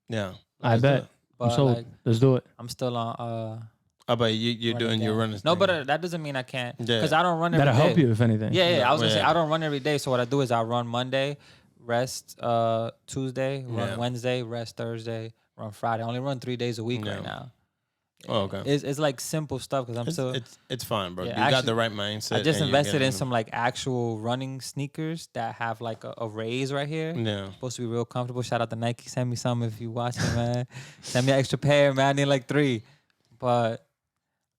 Yeah. I bet. But So like, let's do it. I'm still on. But you're doing your running. No, but that doesn't mean I can't. Yeah. Because I don't run every day. That'll help you if anything. Yeah. I was gonna say I don't run every day. So what I do is I run Monday, rest Tuesday, run Wednesday, rest Thursday, run Friday. I only run 3 days a week right now. Oh, okay. It's like simple stuff because I'm still. It's fine, bro. Yeah, you got actually, the right mindset. I just and you're invested getting in some like actual running sneakers that have like a raise right here. Yeah. Supposed to be real comfortable. Shout out to Nike. Send me some if you watching, man. Send me an extra pair, man. I need like 3. But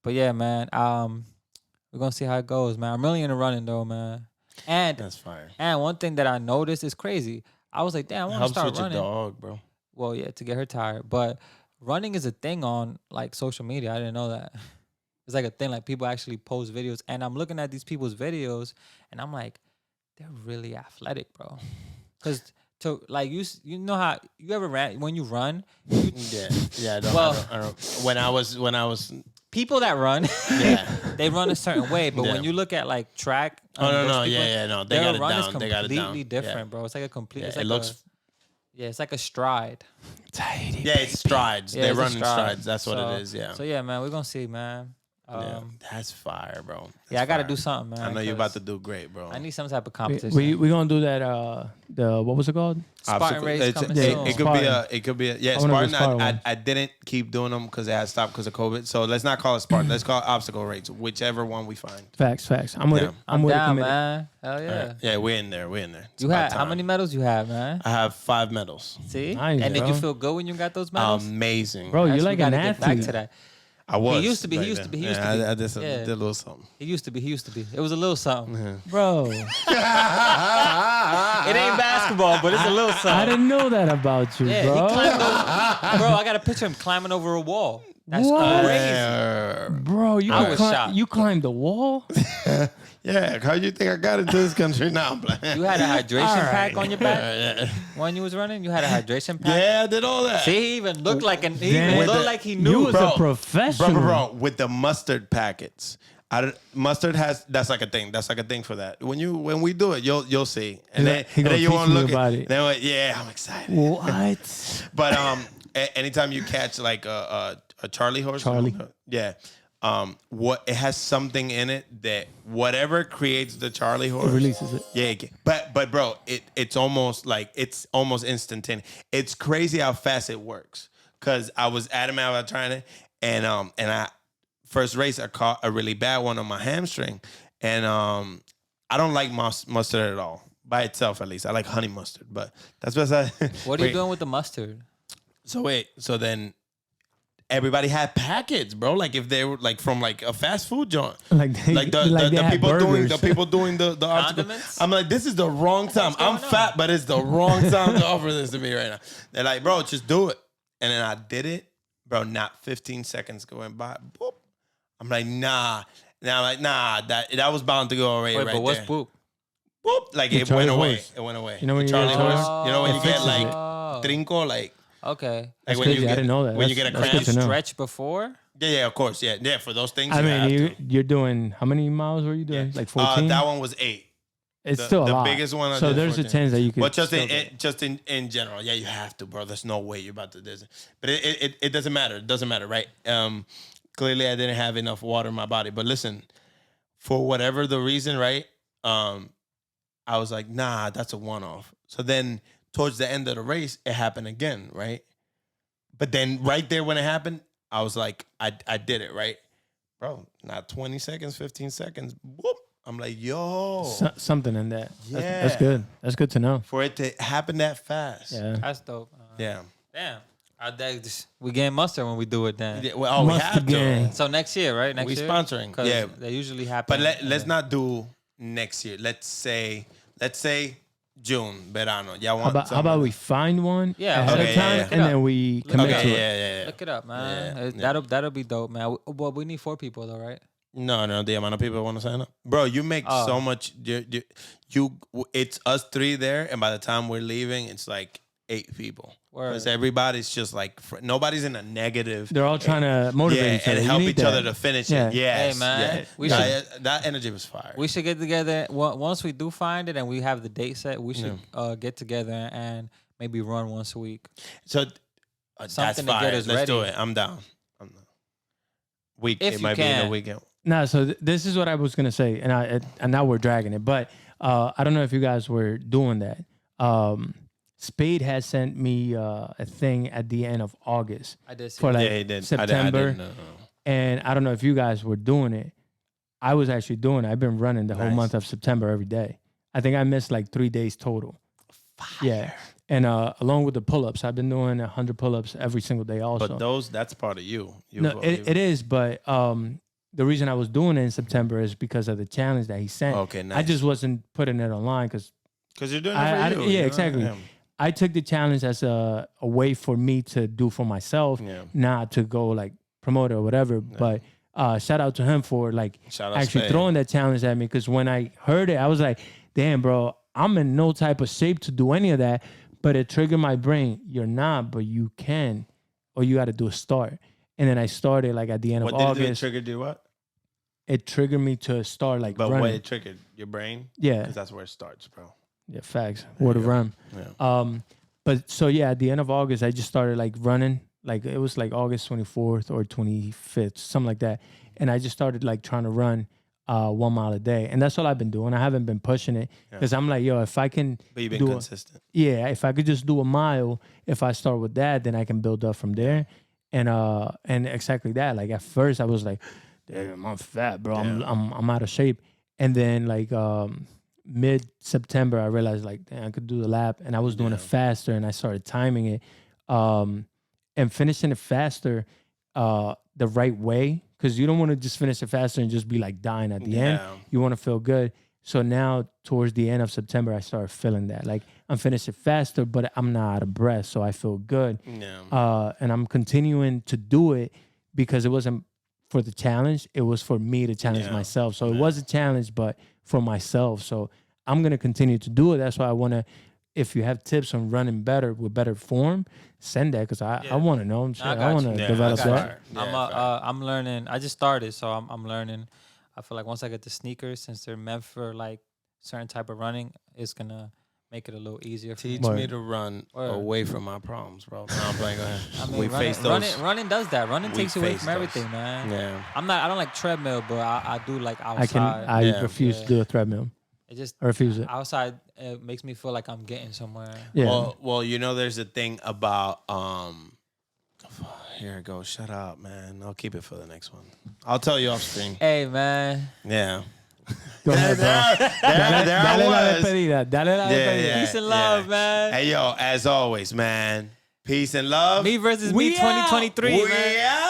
yeah, man. We're gonna see how it goes, man. I'm really into running though, man. And That's fire. And one thing that I noticed is crazy. I was like, damn, I want to start Helps with running. your dog, bro. Well, yeah, to get her tired. But running is a thing on like social media. I didn't know that. It's like a thing. Like people actually post videos, and I'm looking at these people's videos, and I'm like, they're really athletic, bro. Because to like you know how you ever ran when you run. Yeah. I don't. When I was people that run, they run a certain way. But when you look at like track, no, people, no, they got it run down. is they got it down. completely different, bro. It's like a complete. It's like it looks. it's like a stride. It's strides. Yeah, They it's a run in stride. strides. That's what it is. Yeah. So yeah, man, we're gonna see, man. That's fire, bro. I gotta do something, man. I know you're about to do great, bro. I need some type of competition. We gonna do that. The what was it called? Spartan race coming soon. It could be a Spartan. Spartan. I didn't keep doing them because it had stopped because of COVID. So let's not call it Spartan. Let's call it obstacle race, whichever one we find. Facts. I'm with it. I'm with down, it, man. Hell yeah. Right. Yeah, we're in there. It's You about had how time. many medals you have, man? I have 5 medals. See? Nice, and did you bro. feel good when you got those medals? Amazing, bro. You're Actually, like we an gotta get back athlete. to that. I was. He used to be. back He used then. to be. He used to Yeah, be. I did a little something. He used to be. It was a little something. Bro. It ain't basketball, but it's a little something. I didn't know that about you, Yeah, bro. he climbed over. Bro, I got a picture of him climbing over a wall. That's What? crazy. Bro, I was shocked. you climbed the wall? Yeah, how you think I got into this country now? I'm playing. You had a hydration pack on your back Yeah. when you was running. You had a hydration pack. Yeah, I did all that. See, he even looked like he Damn. even looked like he knew. You was Bro, a professional. Bro, with the mustard packets. Mustard that's like a thing. That's like a thing for that. When we do it, you'll see. And then you gonna won't teach me look about at it. Then yeah, I'm excited. What? But anytime you catch like a Charlie horse, Charlie. yeah. What it has something in it that whatever creates the Charlie horse releases it. Yeah, but bro, it's almost instantaneous. It's crazy how fast it works. Cause I was adamant about trying it, and I first race I caught a really bad one on my hamstring, and I don't like mustard at all by itself. At least I like honey mustard, but that's beside. What are you doing with the mustard? So then everybody had packets, bro. Like if they were like from like a fast food joint, Like they the had people doing the obstacle. Condiments? I'm like, this is the wrong time. I'm going fat, but it's the wrong time to offer this to me right now. They're like, bro, just do it. And then I did it, bro. Not 15 seconds going by. Boop. I'm like, nah. Now I'm like, nah. That was bound to go away. Wait, right but what's there. boop? Boop. Like it Charlie went away. horse. It went away. You know when The you Charlie get a horse. horse, You know when it you get fixes like it. trinco, like. Okay. Like That's when you crazy. I get, didn't know that. When you get a That's cramp. good to know. Stretch before? Yeah, of course. Yeah, for those things. I you mean, have to. you're doing, how many miles were you doing? Like 14? That one was 8. It's still a lot. The biggest one. I So did there's a 14. chance that you could. But just still do it. in general, yeah, you have to, bro. There's no way you're about to do this. But it doesn't matter. It doesn't matter, right? Clearly, I didn't have enough water in my body. But listen, for whatever the reason, right? I was like, nah, that's a one-off. So then, towards the end of the race, it happened again, right? But then, right there when it happened, I was like, I did it, right, bro? Not 20 seconds, 15 seconds. Whoop. I'm like, yo. Something in that. Yeah. That's good. That's good to know. For it to happen that fast. Yeah. That's dope. Yeah. Damn. We getting mustard when we do it then. Yeah, well, we Mustard have to. gang. So next year, right? Next We year? sponsoring. 'Cause Yeah. They usually happen. But let's not do next year. Let's say June, verano. Yeah, How about we find one Yeah, ahead okay, of time yeah, and then we commit Okay, to it? yeah. Look it up, man. Yeah. That'll be dope, man. Well, we need 4 people though, right? No, the amount of people want to sign up, bro. You make so much. It's us 3 there, and by the time we're leaving, it's like 8 people. Because everybody's just like nobody's in a negative. They're all trying to motivate each other. and You help need each that. other to finish Yeah. it. Yes, Hey, man, yeah. That energy was fire. We should get together once we do find it and we have the date set. We should get together and maybe run once a week. So that's Something to fire. get us Let's do ready. it. I'm down. Week. If it you might be in can. a weekend. No, so this is what I was gonna say, and now we're dragging it, but I don't know if you guys were doing that. Spade had sent me a thing at the end of August. I did see for that. like Yeah, he did. September. I didn't know. And I don't know if you guys were doing it. I was actually doing it. I've been running the whole Nice. month of September every day. I think I missed like 3 days total. Yeah. And along with the pull-ups, I've been doing 100 pull-ups every single day also. But that's part of you. No, it is, but the reason I was doing it in September is because of the challenge that he sent. Okay, nice. I just wasn't putting it online because you're doing it for you. yeah, you know? exactly. Yeah. I took the challenge as a way for me to do for myself, not to go like promote it or whatever. But shout out to him for like Shout out actually Spade. throwing that challenge at me, because when I heard it, I was like, damn, bro, I'm in no type of shape to do any of that. But it triggered my brain. You're not, but you can, or you got to do a start. And then I started like at the end of What did it August. trigger what? It triggered me to start like But running. what it triggered? Your brain? Yeah. Because that's where it starts, bro. Yeah, facts. Word of rhyme. Yeah. But so yeah, at the end of August, I just started like running. Like it was like August 24th or 25th, something like that. And I just started like trying to run 1 mile a day. And that's all I've been doing. I haven't been pushing it because I'm like, yo, if I can But you've been consistent. if I could just do a mile, if I start with that, then I can build up from there. And exactly that. Like at first I was like, damn, I'm fat, bro. I'm out of shape. And then like mid-September, I realized like, damn, I could do the lap, and I was doing it faster, and I started timing it, and finishing it faster the right way, because you don't want to just finish it faster and just be like dying at the end. You want to feel good. So now towards the end of September, I started feeling that. Like I'm finishing faster, but I'm not out of breath, so I feel good. And I'm continuing to do it because it wasn't for the challenge. It was for me to challenge myself. So it was a challenge, but for myself. So I'm going to continue to do it. That's why I want to, if you have tips on running better with better form, send that, because I want to know. I want to develop that. I'm learning. I just started, so I'm learning. I feel like once I get the sneakers, since they're meant for like certain type of running, it's going to make it a little easier for me. Teach me to run away from my problems, bro. No, I'm playing. Go ahead. I mean, running does that. Running takes you away from everything, man. Yeah. I don't like treadmill, but I do like outside. I refuse to do a treadmill. It just I refuse it. Outside, it makes me feel like I'm getting somewhere. Yeah. Well, you know, there's a thing about here it goes. Shut up, man. I'll keep it for the next one. I'll tell you off screen. Hey, man. Yeah. Go ahead, bro. Dale la despedida. Dale la despedida. Peace and love, man. Hey, yo, as always, man. Peace and love. Me versus me 2023, man. We out.